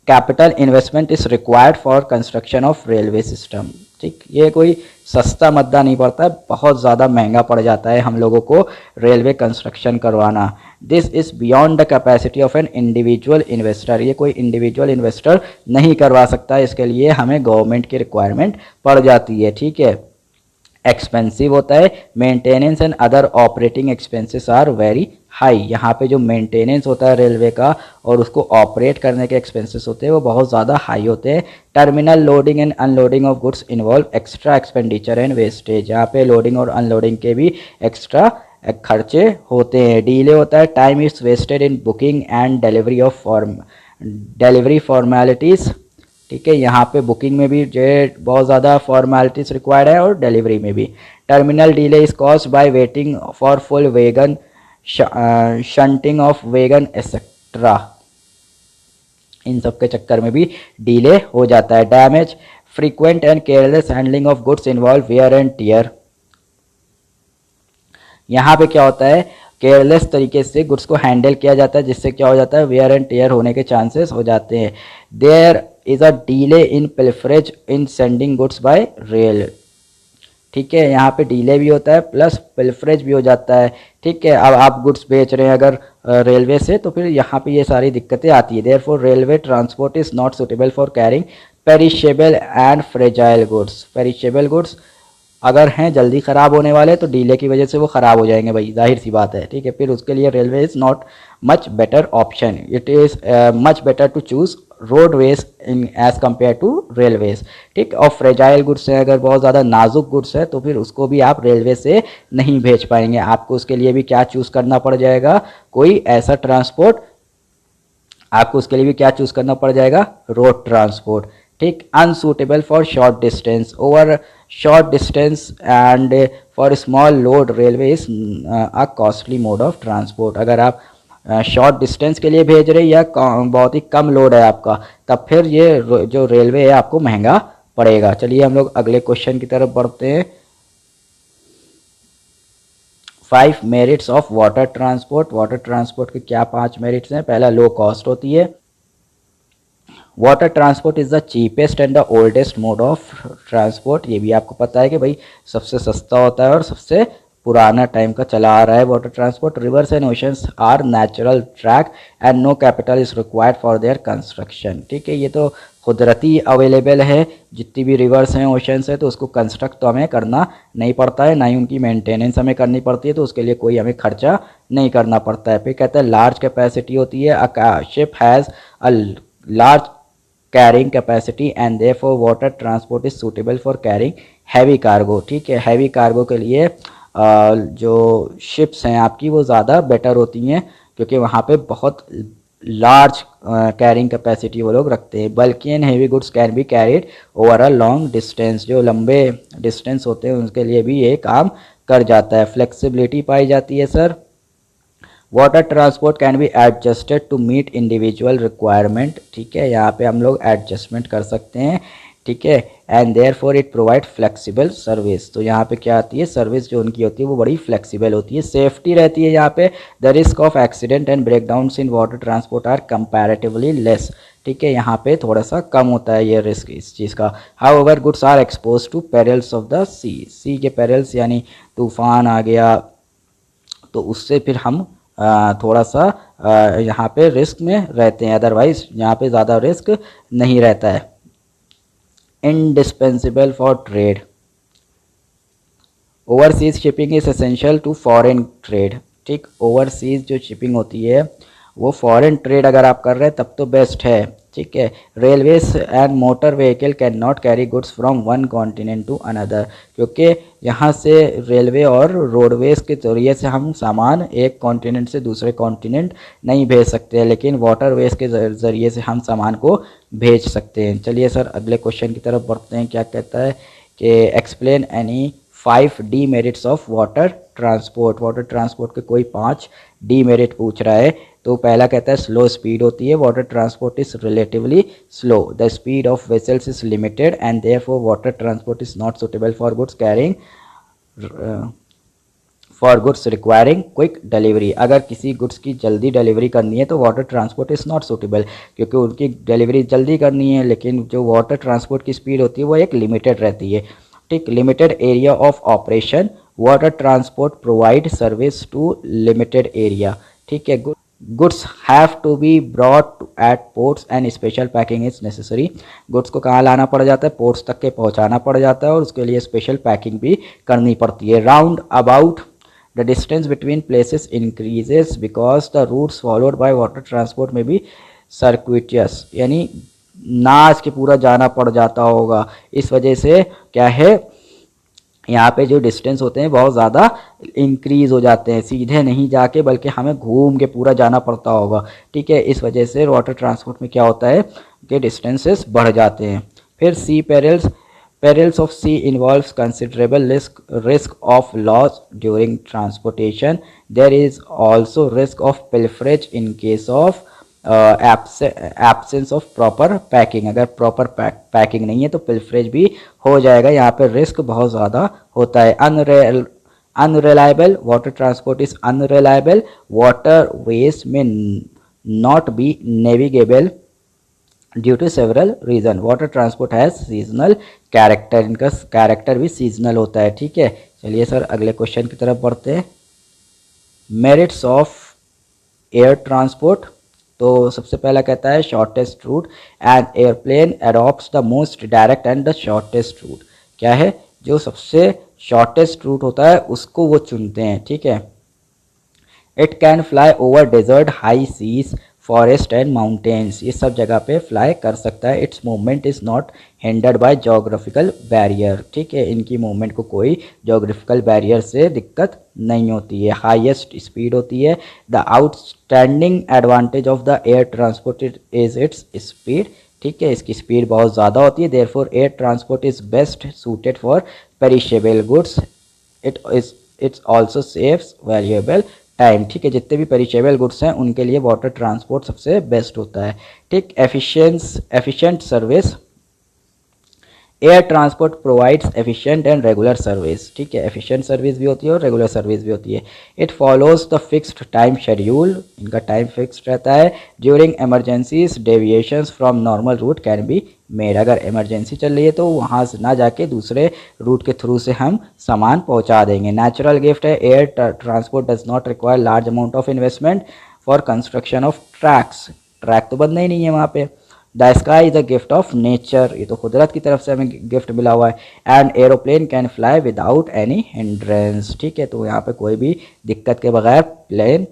capital investment is required for construction of railway system. ठीक, ये कोई सस्ता मद्दा नहीं पड़ता है, बहुत ज़्यादा महंगा पड़ जाता है हम लोगों को रेलवे कंस्ट्रक्शन करवाना। This is beyond the capacity of an individual investor, ये कोई इंडिविजुअल इन्वेस्टर नहीं करवा सकता, इसके लिए हमें गवर्नमेंट की रिक्वायरमेंट पड़ जाती है। ठीक है, एक्सपेंसिव होता है, maintenance and other operating expenses are very high. यहाँ पे जो मेंटेनेंस होता है रेलवे का और उसको ऑपरेट करने के एक्सपेंसेस होते हैं वो बहुत ज़्यादा हाई होते हैं। Terminal loading and unloading of goods involve extra expenditure and wastage, यहाँ पे लोडिंग और अनलोडिंग के भी एक्स्ट्रा खर्चे होते हैं। डिले होता है, time is wasted in booking and delivery formalities. ठीक है, यहाँ पे बुकिंग में भी जो है बहुत ज़्यादा फॉर्मेलिटीज़ रिक्वायर्ड है और डिलीवरी में भी। Terminal delay is caused by waiting for full wagon, shunting of wagon etcetera, इन सब के चक्कर में भी डिले हो जाता है। Damage, frequent and careless handling of goods involve wear and tear. यहाँ पे क्या होता है, केयरलेस तरीके से गुड्स को हैंडल किया जाता है जिससे क्या हो जाता है, वेयर एंड टियर होने के चांसेस हो जाते हैं। There is a delay in pilferage in sending goods by rail. ठीक है, यहाँ पे डिले भी होता है प्लस पिलफरेज भी हो जाता है। ठीक है, अब आप गुड्स बेच रहे हैं अगर रेलवे से तो फिर यहाँ पे ये सारी दिक्कतें आती है। Therefore railway transport is not suitable for carrying perishable and fragile goods. Perishable goods अगर हैं जल्दी ख़राब होने वाले तो डिले की वजह से वो ख़राब हो जाएंगे भाई, जाहिर सी बात है। ठीक है, फिर उसके लिए railway is not much better option, it is much better to choose roadways in as compare to railways. ठीक, और फ्रेजाइल गुड्स है, अगर बहुत ज़्यादा नाजुक गुड्स है तो फिर उसको भी आप रेलवे से नहीं भेज पाएंगे। आपको उसके लिए भी क्या चूज़ करना पड़ जाएगा, कोई ऐसा ट्रांसपोर्ट, आपको उसके लिए भी क्या चूज़ करना पड़ जाएगा, रोड ट्रांसपोर्ट। ठीक, unsuitable for short distance, over short distance and for small load railway is a costly mode of transport. अगर आप शॉर्ट डिस्टेंस के लिए भेज रहे हैं या बहुत ही कम लोड है आपका, तब फिर ये जो रेलवे है आपको महंगा पड़ेगा। चलिए हम लोग अगले क्वेश्चन की तरफ बढ़ते हैं। 5 merits of water transport. Water transport के क्या 5 मेरिट्स हैं। पहला, लो कॉस्ट होती है। Water transport is the cheapest and the oldest mode of transport. ये भी आपको पता है कि भाई सबसे सस्ता होता है और सबसे पुराना टाइम का चला आ रहा है water transport. Rivers and oceans are natural track and no capital is required for their construction. ठीक है, ये तो कुदरती अवेलेबल है, जितनी भी रिवर्स हैं ओशंस है तो उसको कंस्ट्रक्ट तो हमें करना नहीं पड़ता है, ना ही उनकी मेंटेनेंस हमें करनी पड़ती है, तो उसके लिए कोई हमें खर्चा नहीं करना पड़ता है। फिर कहता है लार्ज कैपेसिटी होती है, a ship has a large carrying capacity and therefore water transport is suitable for carrying heavy cargo. ठीक है, हैवी कार्गो के लिए जो शिप्स हैं आपकी वो ज़्यादा बेटर होती हैं क्योंकि वहाँ पे बहुत लार्ज कैरिंग कैपेसिटी वो लोग रखते हैं। बल्कि and heavy goods can be carried over a long distance, जो लंबे डिस्टेंस होते हैं उनके लिए भी ये काम कर जाता है। फ्लेक्सिबिलिटी पाई जाती है sir. Water transport can be adjusted to meet individual requirement. ठीक है, यहाँ पे हम लोग एडजस्टमेंट कर सकते हैं। ठीक है, and therefore it provide flexible service. तो यहाँ पे क्या आती है, सर्विस जो उनकी होती है वो बड़ी फ्लेक्सिबल होती है। सेफ्टी रहती है यहाँ पे, the risk of accident and breakdowns in water transport are comparatively less. ठीक है, यहाँ पे थोड़ा सा कम होता है ये रिस्क इस चीज़ का। However goods are expose to perils of the sea. Sea के पेरिल्स यानी तूफान आ गया तो उससे फिर हम थोड़ा सा यहाँ पे रिस्क में रहते हैं, अदरवाइज यहाँ पे ज़्यादा रिस्क नहीं रहता है। Indispensable for trade. Overseas shipping is essential to foreign trade. ठीक, ओवरसीज जो शिपिंग होती है वो फॉरेन ट्रेड अगर आप कर रहे हैं तब तो बेस्ट है। ठीक है, railways and motor vehicle can not carry goods from one continent to another, क्योंकि यहाँ से रेलवे और रोडवेज के जरिए से हम सामान एक कॉन्टिनेंट से दूसरे कॉन्टिनेंट नहीं भेज सकते, लेकिन वाटरवेज के ज़रिए से हम सामान को भेज सकते हैं। चलिए सर अगले क्वेश्चन की तरफ बढ़ते हैं। क्या कहता है कि explain any 5 demerits of water transport. Water transport के कोई 5 डीमेरिट पूछ रहा है। तो पहला कहता है स्लो स्पीड होती है, water transport is relatively slow, the speed of vessels is limited and therefore water transport is not suitable for goods carrying for goods requiring quick delivery, अगर किसी गुड्स की जल्दी डिलीवरी करनी है तो water transport is not suitable, क्योंकि उनकी delivery जल्दी करनी है, लेकिन जो वाटर ट्रांसपोर्ट की स्पीड होती है वो एक लिमिटेड रहती है। ठीक, limited area of operation, water transport provide service to limited area. ठीक है, goods have to be brought at ports and special packing is necessary, goods को कहाँ लाना पड़ जाता है, पोर्ट्स तक के पहुँचाना पड़ जाता है और उसके लिए स्पेशल पैकिंग भी करनी पड़ती है। Round about the distance between places increases because the routes followed by water transport may be circuitous, यानी नाच के पूरा जाना पड़ जाता होगा, इस वजह से क्या है यहाँ पे जो डिस्टेंस होते हैं बहुत ज़्यादा इंक्रीज़ हो जाते हैं, सीधे नहीं जाके बल्कि हमें घूम के पूरा जाना पड़ता होगा। ठीक है, इस वजह से वाटर ट्रांसपोर्ट में क्या होता है कि डिस्टेंसेस बढ़ जाते हैं। फिर सी perils of sea involves considerable risk of loss during transportation. There is also risk of pilferage in case of absence of proper packing, अगर proper packing नहीं है तो pilferage भी हो जाएगा, यहाँ पे risk बहुत ज़्यादा होता है। Unreliable water transport is unreliable, waterways may not be navigable due to several reason, water transport has seasonal character, इनका कैरेक्टर भी सीजनल होता है। ठीक है, चलिए सर अगले क्वेश्चन की तरफ बढ़ते हैं। मेरिट्स ऑफ एयर ट्रांसपोर्ट, तो सबसे पहला कहता है shortest route, and airplane adopts the most direct and the shortest route, क्या है जो सबसे शॉर्टेस्ट रूट होता है उसको वो चुनते हैं। ठीक है, it can fly over desert, high seas, forest and mountains, ये सब जगह पे फ्लाई कर सकता है। Its movement is not hindered by geographical barrier, ठीक है, इनकी मूवमेंट को कोई जोग्राफिकल बैरियर से दिक्कत नहीं होती है। हाईएस्ट स्पीड होती है। The outstanding advantage of the air transport is its speed, ठीक है, इसकी स्पीड बहुत ज़्यादा होती है। Therefore air transport is best suited for perishable goods, it's also saves valuable time, ठीक है, जितने भी पेरिशेबल गुड्स हैं उनके लिए वाटर ट्रांसपोर्ट सबसे बेस्ट होता है। ठीक, efficient service, air transport provides efficient and regular service, ठीक है, एफिशिएंट सर्विस भी होती है और रेगुलर सर्विस भी होती है। It follows the fixed time schedule, इनका टाइम फिक्स्ड रहता है। During emergencies deviations from normal route can be made, अगर इमरजेंसी चल रही है तो वहाँ से ना जाके दूसरे रूट के थ्रू से हम सामान पहुँचा देंगे। नेचुरल गिफ्ट है, air transport does not require large amount of investment for construction of tracks, track तो बनना ही नहीं है वहाँ पे। The sky is a gift of nature, ये तो कुदरत की तरफ से हमें गिफ्ट मिला हुआ है। And aeroplane can fly without any hindrance, ठीक है, तो यहाँ पे कोई भी दिक्कत के बगैर प्लेन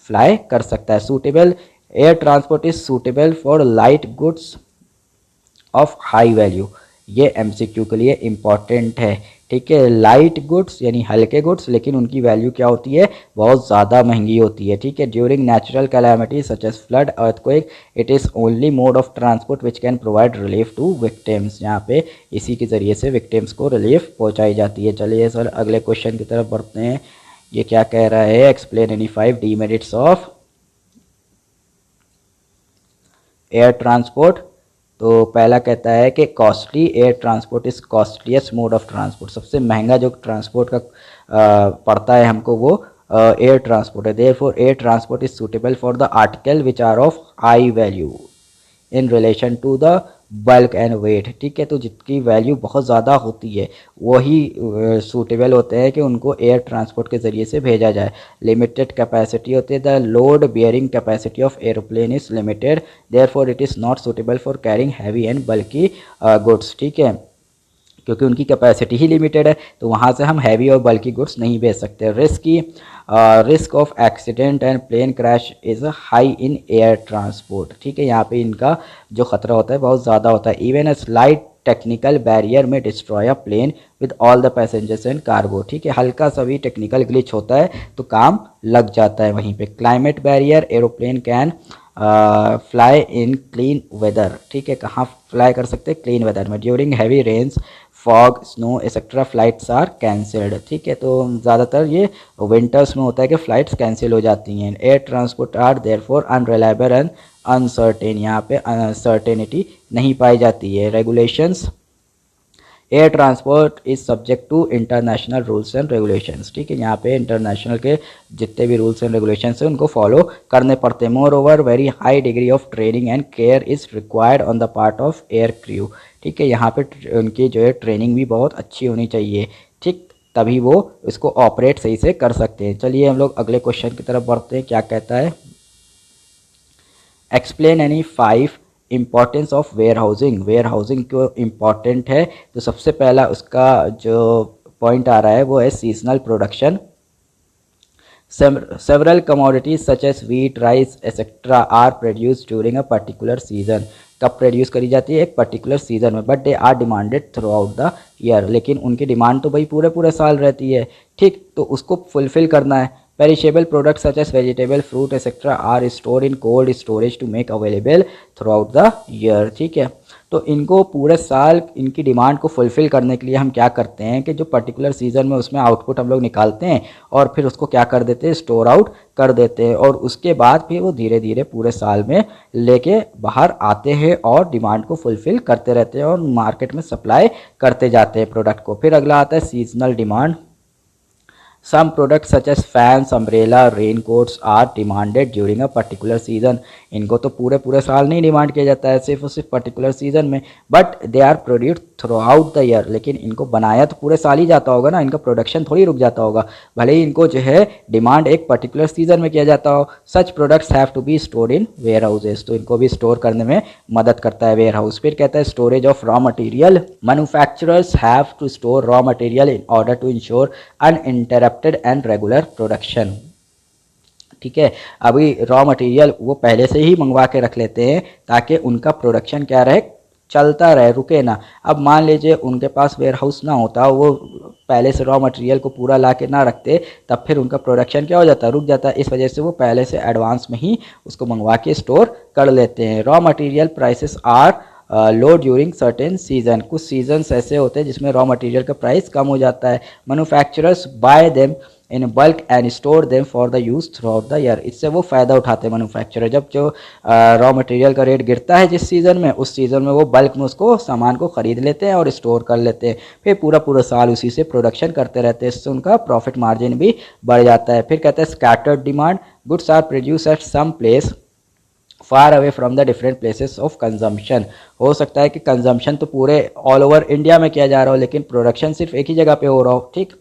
फ्लाई कर सकता है। Suitable, air transport is suitable for light goods of high value, ये एमसीक्यू के लिए इम्पॉर्टेंट है, ठीक है, लाइट गुड्स यानी हल्के गुड्स, लेकिन उनकी वैल्यू क्या होती है, बहुत ज़्यादा महंगी होती है। ठीक है, during natural calamities such as flood, earthquake, it is only mode of transport which can provide relief to victims, यहाँ पे इसी के ज़रिए से विक्टिम्स को रिलीफ पहुँचाई जाती है। चलिए सर अगले क्वेश्चन की तरफ बढ़ते हैं। ये क्या कह रहा है, explain any 5 demerits of air transport. तो पहला कहता है कि costly, air transport is costliest mode of transport, सबसे महंगा जो ट्रांसपोर्ट का पड़ता है हमको वो एयर ट्रांसपोर्ट है। Therefore air transport is suitable for the article which are of high value in relation to the bulk and weight, ठीक है, तो जिसकी वैल्यू बहुत ज़्यादा होती है वही सूटेबल होते हैं कि उनको एयर ट्रांसपोर्ट के ज़रिए से भेजा जाए। लिमिटेड कैपेसिटी होती है, the load bearing capacity of aeroplane is limited, therefore it is not suitable for carrying heavy and bulky goods, ठीक है, क्योंकि उनकी कैपेसिटी ही लिमिटेड है तो वहाँ से हम हैवी और बल्कि गुड्स नहीं भेज सकते। Risk of accident and plane crash is high in air transport, ठीक है, यहाँ पे इनका जो ख़तरा होता है बहुत ज़्यादा होता है। Even a slight technical barrier may destroy a plane with all the passengers and cargo, ठीक है, हल्का सा भी टेक्निकल ग्लिच होता है तो काम लग जाता है वहीं पे। Climate barrier, aeroplane can fly in clean weather, ठीक है, कहाँ फ्लाई कर सकते हैं, क्लीन वेदर में। During heavy rains, fog, snow etcetera flights are cancelled, ठीक है, तो ज़्यादातर ये विंटर्स में होता है कि फ़्लाइट्स कैंसिल हो जाती हैं। Air transport are therefore unreliable and uncertain, यहाँ पे सर्टेनिटी नहीं पाई जाती है। Regulations, air transport is subject to international rules and regulations, ठीक है, यहाँ पे इंटरनेशनल के जितने भी रूल्स एंड रेगुलेशंस हैं उनको फॉलो करने पड़ते हैं। More over very high degree of training and care is required on the part of air crew, ठीक है, यहाँ पे उनकी जो है ट्रेनिंग भी बहुत अच्छी होनी चाहिए, ठीक, तभी वो इसको ऑपरेट सही से कर सकते हैं। चलिए हम लोग अगले क्वेश्चन की तरफ बढ़ते हैं। क्या कहता है, explain any 5 importance of warehousing. Warehousing क्यों इम्पॉर्टेंट है, तो सबसे पहला उसका जो पॉइंट आ रहा है वो है seasonal production. Several commodities such as wheat, rice, etc. are produced during a particular season. कब प्रोड्यूस करी जाती है, एक पर्टिकुलर सीजन में, but they are demanded throughout the year, लेकिन उनकी डिमांड तो भाई पूरे पूरे साल रहती है, ठीक, तो उसको फुलफिल करना है। Perishable products such as vegetable, fruit etcetera are store in cold storage to make available throughout the year, ठीक है, तो इनको पूरे साल इनकी डिमांड को फुलफ़िल करने के लिए हम क्या करते हैं कि जो पर्टिकुलर सीज़न में उसमें आउटपुट हम लोग निकालते हैं और फिर उसको क्या कर देते हैं, स्टोर आउट कर देते हैं, और उसके बाद फिर वो धीरे धीरे पूरे साल में लेके बाहर आते हैं और डिमांड को फुलफ़िल करते रहते हैं और मार्केट में सप्लाई करते जाते हैं प्रोडक्ट को। फिर अगला आता है seasonal demand. Some products such as fans, umbrella, raincoats are demanded during a particular season. इनको तो पूरे पूरे साल नहीं डिमांड किया जाता है, सिर्फ और सिर्फ पर्टिकुलर सीजन में, but they are produced throughout the year, लेकिन इनको बनाया तो पूरे साल ही जाता होगा ना, इनका प्रोडक्शन थोड़ी रुक जाता होगा, भले ही इनको जो है डिमांड एक पर्टिकुलर सीजन में किया जाता हो। Such products have to be stored in warehouses, तो इनको भी स्टोर करने में मदद करता है वेयर हाउस। फिर कहता है storage of raw material. Manufacturers have to store raw material in order to ensure uninterrupted and regular production, ठीक है, अभी रॉ मटेरियल वो पहले से ही मंगवा के रख लेते हैं ताकि उनका प्रोडक्शन क्या रहे, चलता रहे, रुके ना। अब मान लीजिए उनके पास वेयर हाउस ना होता, वो पहले से रॉ मटेरियल को पूरा ला के ना रखते, तब फिर उनका प्रोडक्शन क्या हो जाता, रुक जाता। इस वजह से वो पहले से एडवांस में ही उसको मंगवा के स्टोर कर लेते हैं। Raw material prices are low during certain season, कुछ सीजन्स ऐसे होते हैं जिसमें रॉ मटेरियल का प्राइस कम हो जाता है। Manufacturers buy them in bulk and store them for the use throughout the year, इससे वो फ़ायदा उठाते हैं मैन्युफैक्चरर। जब जो रॉ मटेरियल का रेट गिरता है जिस सीज़न में, उस सीज़न में वो बल्क में उसको सामान को ख़रीद लेते हैं और स्टोर कर लेते हैं, फिर पूरा पूरा साल उसी से प्रोडक्शन करते रहते हैं, इससे उनका प्रॉफिट मार्जिन भी बढ़ जाता है। फिर कहते हैं scattered demand. Goods are produce at some place far away from the different places of consumption. हो सकता है कि कंजम्पशन तो पूरे ऑल ओवर इंडिया में किया जा रहा हो, लेकिन प्रोडक्शन सिर्फ एक ही जगह पे हो रहा हो, ठीक।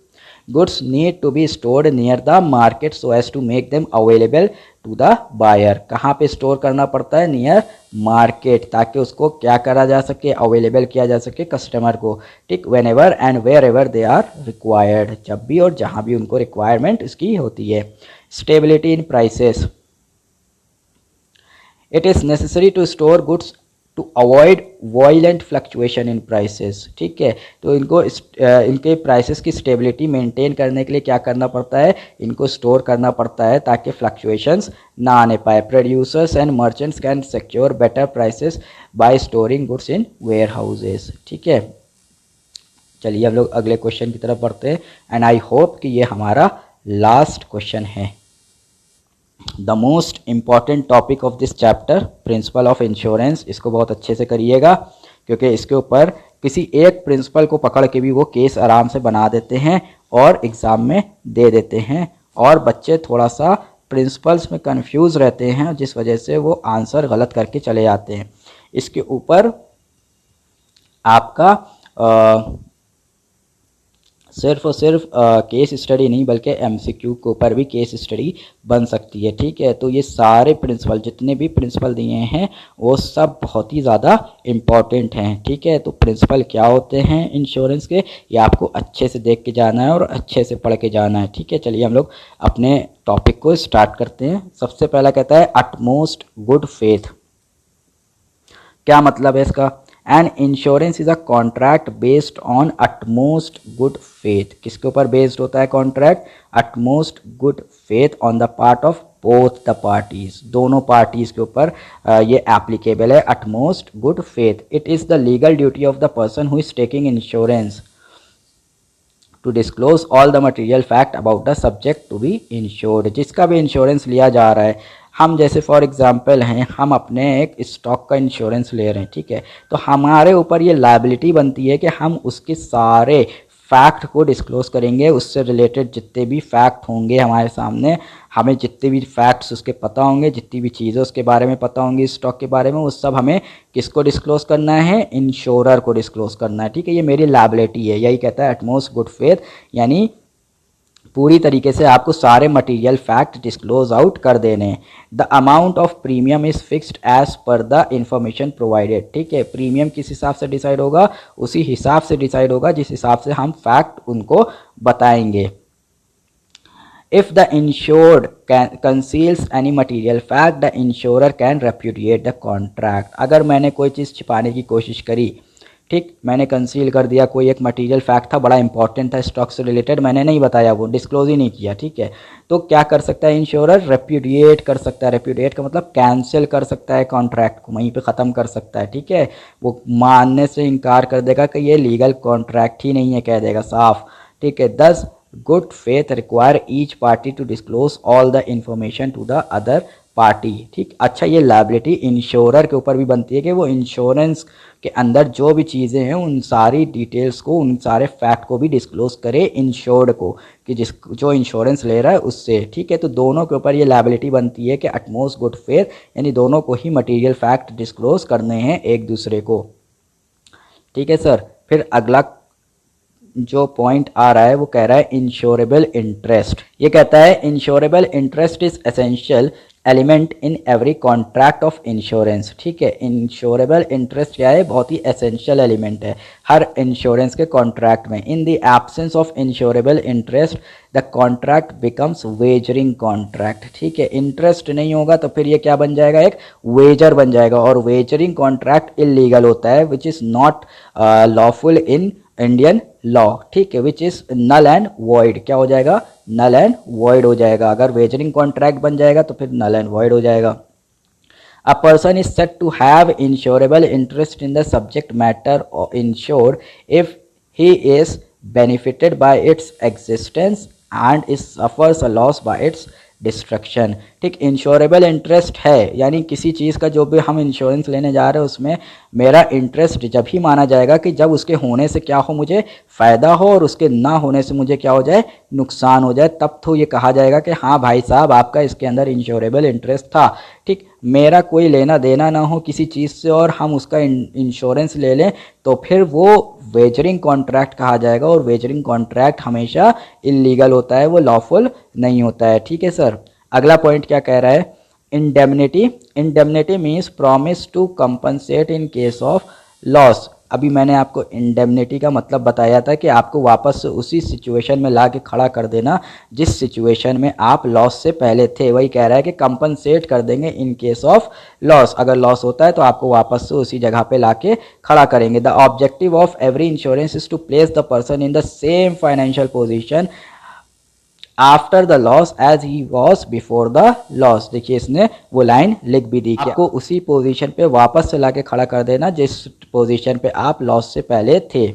Goods need to be stored near the market so as to make them available to the buyer. कहाँ पे स्टोर करना पड़ता है, नियर मार्केट, ताकि उसको क्या करा जा सके, अवेलेबल किया जा सके कस्टमर को, ठीक। Whenever and wherever they are required, जब भी और जहाँ भी उनको रिक्वायरमेंट इसकी होती है। Stability in prices. It is necessary to store goods to avoid violent fluctuation in prices, ठीक है, तो इनको इनके प्राइसेस की स्टेबिलिटी मेंटेन करने के लिए क्या करना पड़ता है, इनको स्टोर करना पड़ता है ताकि फ्लक्चुएशंस ना आने पाए। Producers and merchants can secure better prices by storing goods in warehouses, ठीक है। चलिए हम लोग अगले क्वेश्चन की तरफ बढ़ते हैं, एंड आई होप कि ये हमारा लास्ट क्वेश्चन है। The most important topic of this chapter, principle of insurance, इसको बहुत अच्छे से करिएगा क्योंकि इसके ऊपर किसी एक प्रिंसिपल को पकड़ के भी वो केस आराम से बना देते हैं और एग्ज़ाम में दे देते हैं, और बच्चे थोड़ा सा प्रिंसिपल्स में कंफ्यूज रहते हैं जिस वजह से वो आंसर गलत करके चले जाते हैं। इसके ऊपर आपका सिर्फ और सिर्फ केस स्टडी नहीं बल्कि एमसीक्यू के ऊपर भी केस स्टडी बन सकती है, ठीक है। तो ये सारे प्रिंसिपल, जितने भी प्रिंसिपल दिए हैं वो सब बहुत ही ज़्यादा इम्पॉर्टेंट हैं, ठीक है। तो प्रिंसिपल क्या होते हैं इंश्योरेंस के, ये आपको अच्छे से देख के जाना है और अच्छे से पढ़ के जाना है, ठीक है। चलिए हम लोग अपने टॉपिक को स्टार्ट करते हैं। सबसे पहला कहता है अटमोस्ट गुड फेथ। क्या मतलब है इसका, and insurance is a contract based on utmost good faith. किसके ऊपर बेस्ड होता है contract, utmost good faith on the part of both the parties, दोनों पार्टीज के ऊपर ये एप्लीकेबल है utmost good faith. It is the legal duty of the person who is taking insurance to disclose all the material fact about the subject to be insured. जिसका भी insurance लिया जा रहा है, हम जैसे फॉर एग्जांपल हैं, हम अपने एक स्टॉक का इंश्योरेंस ले रहे हैं, ठीक है, तो हमारे ऊपर ये लायबिलिटी बनती है कि हम उसके सारे फैक्ट को डिस्क्लोज करेंगे, उससे रिलेटेड जितने भी फैक्ट होंगे हमारे सामने, हमें जितने भी फैक्ट्स उसके पता होंगे, जितनी भी चीज़ें उसके बारे में पता होंगी स्टॉक के बारे में, वो सब हमें किसको डिस्क्लोज करना है, इंश्योरर को डिस्क्लोज करना है, ठीक है। ये मेरी लायबिलिटी है, यही कहता है एटमोस्ट गुड फेथ, यानी पूरी तरीके से आपको सारे मटेरियल फैक्ट डिस्क्लोज आउट कर देने हैं। The amount of premium is fixed as per the information provided, ठीक है। प्रीमियम किस हिसाब से डिसाइड होगा, उसी हिसाब से डिसाइड होगा जिस हिसाब से हम फैक्ट उनको बताएंगे। If the insured conceals any material fact, the insurer can repudiate the contract. अगर मैंने कोई चीज़ छिपाने की कोशिश करी, ठीक, मैंने कंसील कर दिया, कोई एक मटेरियल फैक्ट था, बड़ा इंपॉर्टेंट था स्टॉक से रिलेटेड, मैंने नहीं बताया, वो डिस्क्लोज ही नहीं किया, ठीक है, तो क्या कर सकता है इंश्योरर, रेप्यूडिएट कर सकता है। रेप्यूडिएट का मतलब कैंसिल कर सकता है कॉन्ट्रैक्ट को, वहीं पे ख़त्म कर सकता है, ठीक है, वो मानने से इनकार कर देगा कि ये लीगल कॉन्ट्रैक्ट ही नहीं है, कह देगा साफ, ठीक है। 10 good faith require each party to disclose all the information to the other party, ठीक। अच्छा, ये लायबिलिटी इंश्योरर के ऊपर भी बनती है कि वो इंश्योरेंस के अंदर जो भी चीज़ें हैं उन सारी डिटेल्स को, उन सारे फैक्ट को भी डिस्क्लोज करे इंश्योर्ड को, कि जो इंश्योरेंस ले रहा है उससे, ठीक है। तो दोनों के ऊपर ये लायबिलिटी बनती है कि अटमोस्ट गुड फेथ, यानी दोनों को ही मटेरियल फैक्ट डिस्क्लोज करने हैं एक दूसरे को, ठीक है सर। फिर अगला जो पॉइंट आ रहा है वो कह रहा है इंश्योरेबल इंटरेस्ट। ये कहता है insurable interest is essential element in every contract of insurance, ठीक है। इंश्योरेबल इंटरेस्ट क्या है, बहुत ही एसेंशियल एलिमेंट है हर इंश्योरेंस के कॉन्ट्रैक्ट में। In the absence of insurable interest the contract becomes wagering contract, ठीक है। इंटरेस्ट नहीं होगा तो फिर ये क्या बन जाएगा, एक वेजर बन जाएगा, और वेजरिंग कॉन्ट्रैक्ट इलीगल होता है, which is not lawful in Indian law, ठीक है, which is null and void, क्या हो जाएगा, नल एंड वॉइड हो जाएगा। अगर वेजरिंग कॉन्ट्रैक्ट बन जाएगा तो फिर नल एंड वॉइड हो जाएगा। A person is said to have insurable interest in the subject matter insured if he is benefited by its existence and is suffers a loss by its destruction, ठीक। Insurable interest है, यानी किसी चीज़ का जो भी हम इंश्योरेंस लेने जा रहे हैं उसमें मेरा इंटरेस्ट जब ही माना जाएगा कि जब उसके होने से क्या हो, मुझे फ़ायदा हो, और उसके ना होने से मुझे क्या हो जाए, नुकसान हो जाए, तब तो ये कहा जाएगा कि हाँ भाई साहब आपका इसके अंदर इंश्योरेबल इंटरेस्ट था, ठीक। मेरा कोई लेना देना ना हो किसी चीज़ से और हम उसका इंश्योरेंस ले लें तो फिर वो वेजरिंग कॉन्ट्रैक्ट कहा जाएगा, और वेजरिंग कॉन्ट्रैक्ट हमेशा इलीगल होता है, वो लॉफुल नहीं होता है, ठीक है सर। अगला पॉइंट क्या कह रहा है, indemnity. Indemnity means promise to compensate in case of loss. अभी मैंने आपको इंडेमनिटी का मतलब बताया था कि आपको वापस से उसी सिचुएशन में ला के खड़ा कर देना जिस सिचुएशन में आप लॉस से पहले थे, वही कह रहा है कि कंपनसेट कर देंगे इन केस ऑफ लॉस। अगर लॉस होता है तो आपको वापस से उसी जगह पे ला के खड़ा करेंगे। The objective of every insurance is to place the person in the same financial position after the loss as he was before the loss. देखिए इसने वो लाइन लिख भी दी कि आपको उसी पोजीशन पे वापस से लाके खड़ा कर देना जिस पोजीशन पे आप लॉस से पहले थे।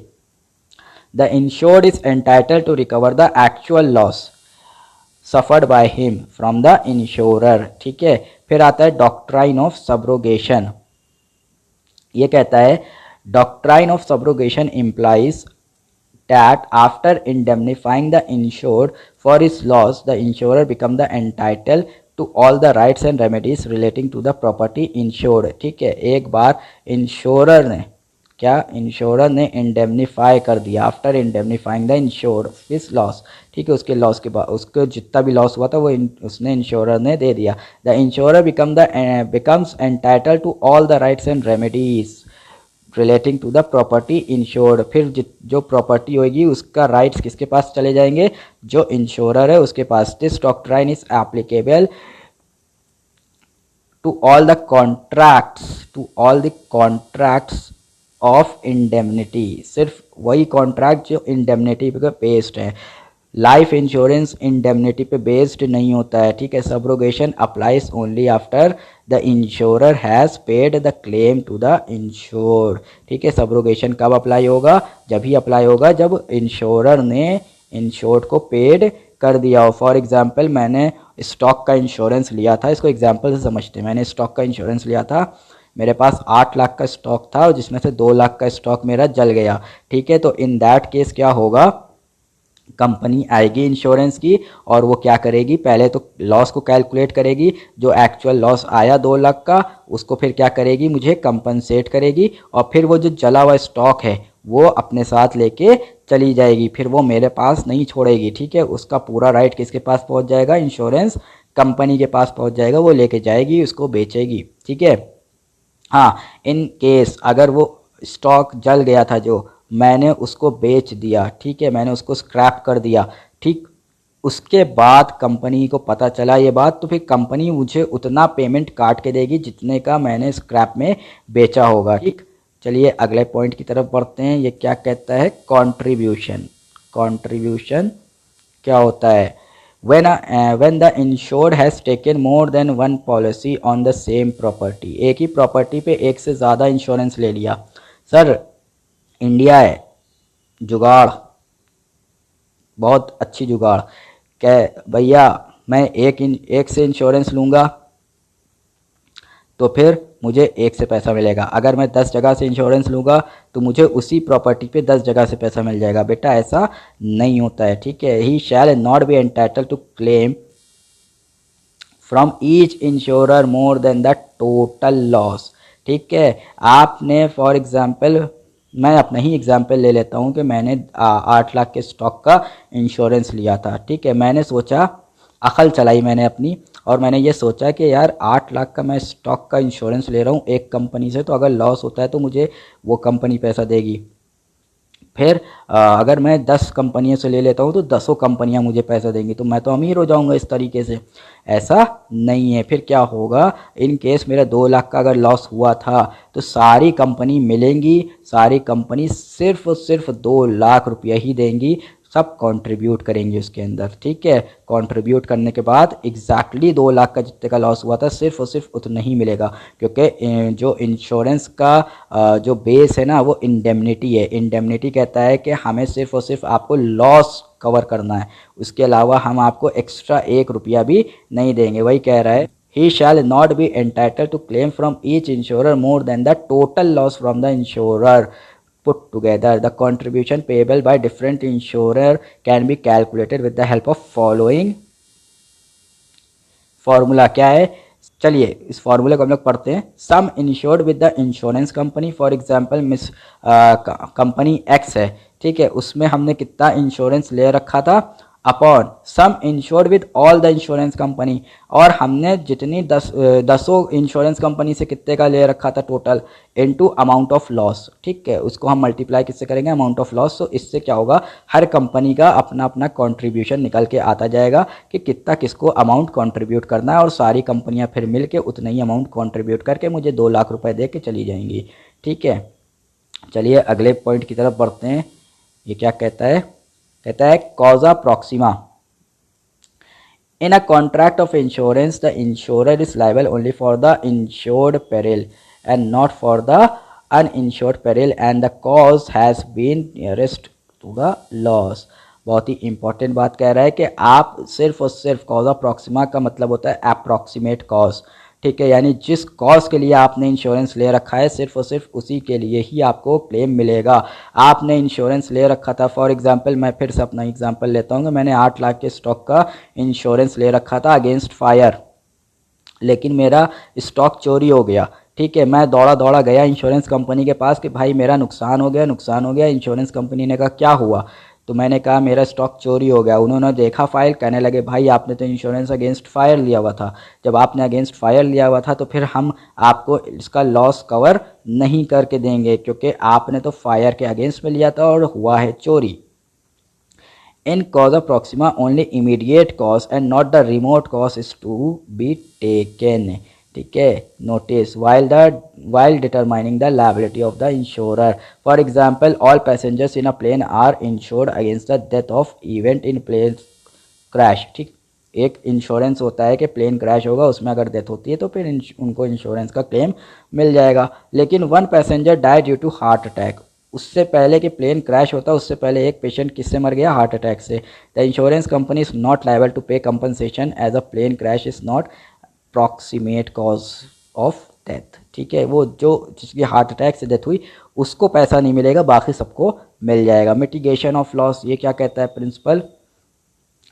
The insured is entitled to recover the actual loss suffered by him from the insurer, ठीक है। फिर आता है डॉक्ट्राइन ऑफ सब्रोगेशन। ये कहता है doctrine of subrogation implies that after indemnifying the insured for his loss, the insurer become the entitled to all the rights and remedies relating to the property insured, ठीक है। एक बार insurer ने insurer ने indemnify कर दिया, after indemnifying the insured his loss, ठीक है, उसके लॉस के बाद उसको जितना भी लॉस हुआ था वो उसने इंश्योरर ने दे दिया। The insurer becomes entitled to all the rights and remedies relating to the property insured. फिर जो प्रॉपर्टी होगी उसका राइट्स किसके पास चले जाएंगे, जो इंश्योरर है उसके पास। This doctrine is applicable to all the contracts of indemnity, सिर्फ वही कॉन्ट्रैक्ट जो इंडेमनिटी पे बेस्ड है। लाइफ इंश्योरेंस इंडेमनिटी पे बेस्ड नहीं होता है, ठीक है। Subrogation applies only after the insurer has paid the claim to the insured, ठीक है। सब्रोगेशन कब अप्लाई होगा, जब ही अप्लाई होगा जब इंश्योरर ने इंश्योर्ड को पेड कर दिया हो। फॉर एग्जांपल मैंने स्टॉक का इंश्योरेंस लिया था, इसको एग्जांपल से समझते हैं। मैंने स्टॉक का इंश्योरेंस लिया था, मेरे पास 8 लाख का स्टॉक था और जिसमें से 2 लाख का स्टॉक मेरा जल गया, ठीक है। तो इन दैट केस क्या होगा, कंपनी आएगी इंश्योरेंस की और वो क्या करेगी, पहले तो लॉस को कैलकुलेट करेगी, जो एक्चुअल लॉस आया 2 लाख का उसको फिर क्या करेगी, मुझे कंपनसेट करेगी, और फिर वो जो जला हुआ स्टॉक है वो अपने साथ लेके चली जाएगी, फिर वो मेरे पास नहीं छोड़ेगी, ठीक है। उसका पूरा राइट किसके पास पहुंच जाएगा, इंश्योरेंस कंपनी के पास पहुंच जाएगा, वो लेके जाएगी, उसको बेचेगी, ठीक है। हाँ, इन केस अगर वो स्टॉक जल गया था जो, मैंने उसको बेच दिया, ठीक है, मैंने उसको स्क्रैप कर दिया, ठीक, उसके बाद कंपनी को पता चला ये बात, तो फिर कंपनी मुझे उतना पेमेंट काट के देगी जितने का मैंने स्क्रैप में बेचा होगा, ठीक। चलिए अगले पॉइंट की तरफ बढ़ते हैं। ये क्या कहता है, कंट्रीब्यूशन। कंट्रीब्यूशन क्या होता है, when the insured has taken more than one policy on the same property, एक ही प्रॉपर्टी पे एक से ज़्यादा इंश्योरेंस ले लिया। सर इंडिया है, जुगाड़, बहुत अच्छी जुगाड़, क्या भैया मैं एक से इंश्योरेंस लूँगा तो फिर मुझे एक से पैसा मिलेगा, अगर मैं 10 जगह से इंश्योरेंस लूँगा तो मुझे उसी प्रॉपर्टी पे 10 जगह से पैसा मिल जाएगा। बेटा ऐसा नहीं होता है, ठीक है। He shall not be entitle to claim from each insurer more than the total loss, ठीक है। आपने फॉर एग्जांपल, मैं अपना ही एग्जांपल ले लेता हूँ कि मैंने 8 लाख के स्टॉक का इंश्योरेंस लिया था, ठीक है। मैंने सोचा, अकल चलाई मैंने अपनी, और मैंने ये सोचा कि यार 8 लाख का मैं स्टॉक का इंश्योरेंस ले रहा हूँ एक कंपनी से, तो अगर लॉस होता है तो मुझे वो कंपनी पैसा देगी। फिर अगर मैं 10 कंपनियों से ले लेता हूँ तो 10 कंपनियाँ मुझे पैसा देंगी, तो मैं तो अमीर हो जाऊँगा इस तरीके से। ऐसा नहीं है। फिर क्या होगा, इन केस मेरा 2 लाख का अगर लॉस हुआ था तो सारी कंपनी मिलेंगी, सारी कंपनी सिर्फ और सिर्फ 2 लाख रुपया ही देंगी, सब कंट्रीब्यूट करेंगे उसके अंदर, ठीक है। कंट्रीब्यूट करने के बाद एग्जैक्टली 2 लाख का जितने का लॉस हुआ था सिर्फ और सिर्फ उतना ही मिलेगा, क्योंकि जो इंश्योरेंस का जो बेस है ना वो इंडेमनिटी है। इंडेमनिटी कहता है कि हमें सिर्फ और सिर्फ आपको लॉस कवर करना है, उसके अलावा हम आपको एक्स्ट्रा 1 रुपया भी नहीं देंगे। वही कह रहा है, he shall not be entitled to claim from each insurer more than the total loss from the insurer put together. The contribution payable by different insurer can be calculated with the help of following formula. क्या है, चलिए इस फॉर्मूले को हम लोग पढ़ते हैं। सम insured with the insurance company, for example miss company x है, ठीक है, उसमें हमने कितना इंश्योरेंस ले रखा था, upon some insured with all the insurance company, और हमने जितनी दसों इंश्योरेंस कंपनी से कितने का ले रखा था total, into amount of loss, ठीक है, उसको हम मल्टीप्लाई किससे करेंगे, अमाउंट ऑफ लॉस। तो इससे क्या होगा, हर कंपनी का अपना अपना कंट्रीब्यूशन निकल के आता जाएगा कि कितना किसको अमाउंट कंट्रीब्यूट करना है, और सारी कंपनियां फिर मिल के उतना ही अमाउंट कंट्रीब्यूट करके मुझे 2 लाख रुपए दे के चली जाएंगी, ठीक है। चलिए अगले पॉइंट की तरफ बढ़ते हैं। ये क्या कहता है, कहता है कॉजा Proxima. In a contract of insurance, the insurer is liable only for the insured peril and not for the uninsured peril, and the cause has been nearest to the loss. बहुत ही इंपॉर्टेंट बात कह रहा है कि आप सिर्फ और सिर्फ कॉज प्रॉक्सिमा का मतलब होता है अप्रॉक्सीमेट कॉज, ठीक है, यानी जिस कॉज के लिए आपने इंश्योरेंस ले रखा है सिर्फ और सिर्फ उसी के लिए ही आपको क्लेम मिलेगा। आपने इंश्योरेंस ले रखा था, फॉर एग्जांपल मैं फिर से अपना एग्जांपल लेता हूँ कि मैंने 8 लाख के स्टॉक का इंश्योरेंस ले रखा था अगेंस्ट फायर, लेकिन मेरा स्टॉक चोरी हो गया, ठीक है। मैं दौड़ा दौड़ा गया इंश्योरेंस कंपनी के पास कि भाई मेरा नुकसान हो गया, नुकसान हो गया। इंश्योरेंस कंपनी ने कहा क्या हुआ, तो मैंने कहा मेरा स्टॉक चोरी हो गया। उन्होंने देखा फाइल, कहने लगे भाई आपने तो इंश्योरेंस अगेंस्ट फायर लिया हुआ था, जब आपने अगेंस्ट फायर लिया हुआ था तो फिर हम आपको इसका लॉस कवर नहीं करके देंगे, क्योंकि आपने तो फायर के अगेंस्ट में लिया था और हुआ है चोरी। In causa proxima, only immediate cause and not the remote cause is to be taken, ठीक है। Notice while determining the liability of the insurer, for example all passengers in a plane are insured against the death of event in plane crash, ठीक। एक insurance होता है कि plane crash होगा, उसमें अगर डेथ होती है तो फिर उनको इंश्योरेंस का क्लेम मिल जाएगा। लेकिन one passenger die due to heart attack, उससे पहले कि प्लेन क्रैश होता उससे पहले एक पेशेंट किससे मर गया, हार्ट अटैक से। The insurance company is not liable to pay compensation as a plane crash is not proximate cause of death. ठीक है, वो जो जिसकी हार्ट अटैक से डेथ हुई उसको पैसा नहीं मिलेगा, बाकी सबको मिल जाएगा। मिटिगेशन ऑफ लॉस, ये क्या कहता है principal,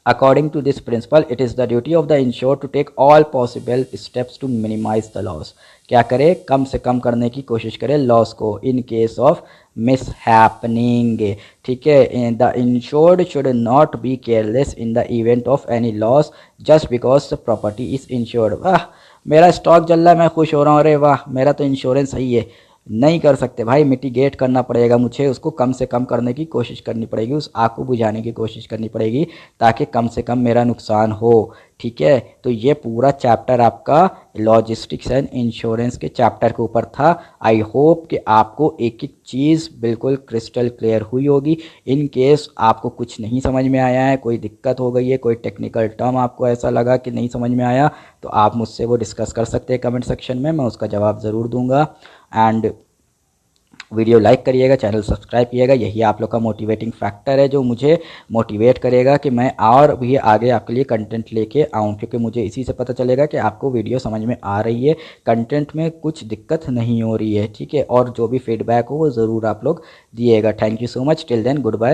According to this principle, it is the duty of the insured to take all possible steps to minimize the loss. क्या करे, कम से कम करने की कोशिश करे लॉस को, in case of mishappening। ठीक है, the insured should not be careless in the event of any loss just because the property is insured। वाह, मेरा स्टॉक जल रहा है, मैं खुश हो रहा हूँ, अरे वाह मेरा तो इंश्योरेंस सही है। नहीं कर सकते भाई, मिटिगेट करना पड़ेगा मुझे, उसको कम से कम करने की कोशिश करनी पड़ेगी, उस आग को बुझाने की कोशिश करनी पड़ेगी ताकि कम से कम मेरा नुकसान हो। ठीक है, तो ये पूरा चैप्टर आपका लॉजिस्टिक्स एंड इंश्योरेंस के चैप्टर के ऊपर था। आई होप कि आपको एक एक चीज़ बिल्कुल क्रिस्टल क्लियर हुई होगी। इन केस आपको कुछ नहीं समझ में आया है, कोई दिक्कत हो गई है, कोई टेक्निकल टर्म आपको ऐसा लगा कि नहीं समझ में आया, तो आप मुझसे वो डिस्कस कर सकते हैं कमेंट सेक्शन में, मैं उसका जवाब ज़रूर दूंगा। एंड वीडियो लाइक करिएगा, चैनल सब्सक्राइब कीजिएगा, यही आप लोग का मोटिवेटिंग फैक्टर है जो मुझे मोटिवेट करेगा कि मैं और भी आगे आपके लिए कंटेंट लेके आऊँ, क्योंकि मुझे इसी से पता चलेगा कि आपको वीडियो समझ में आ रही है, कंटेंट में कुछ दिक्कत नहीं हो रही है। ठीक है, और जो भी फीडबैक हो वो ज़रूर आप लोग दिएगा। Thank you so much, till then good bye.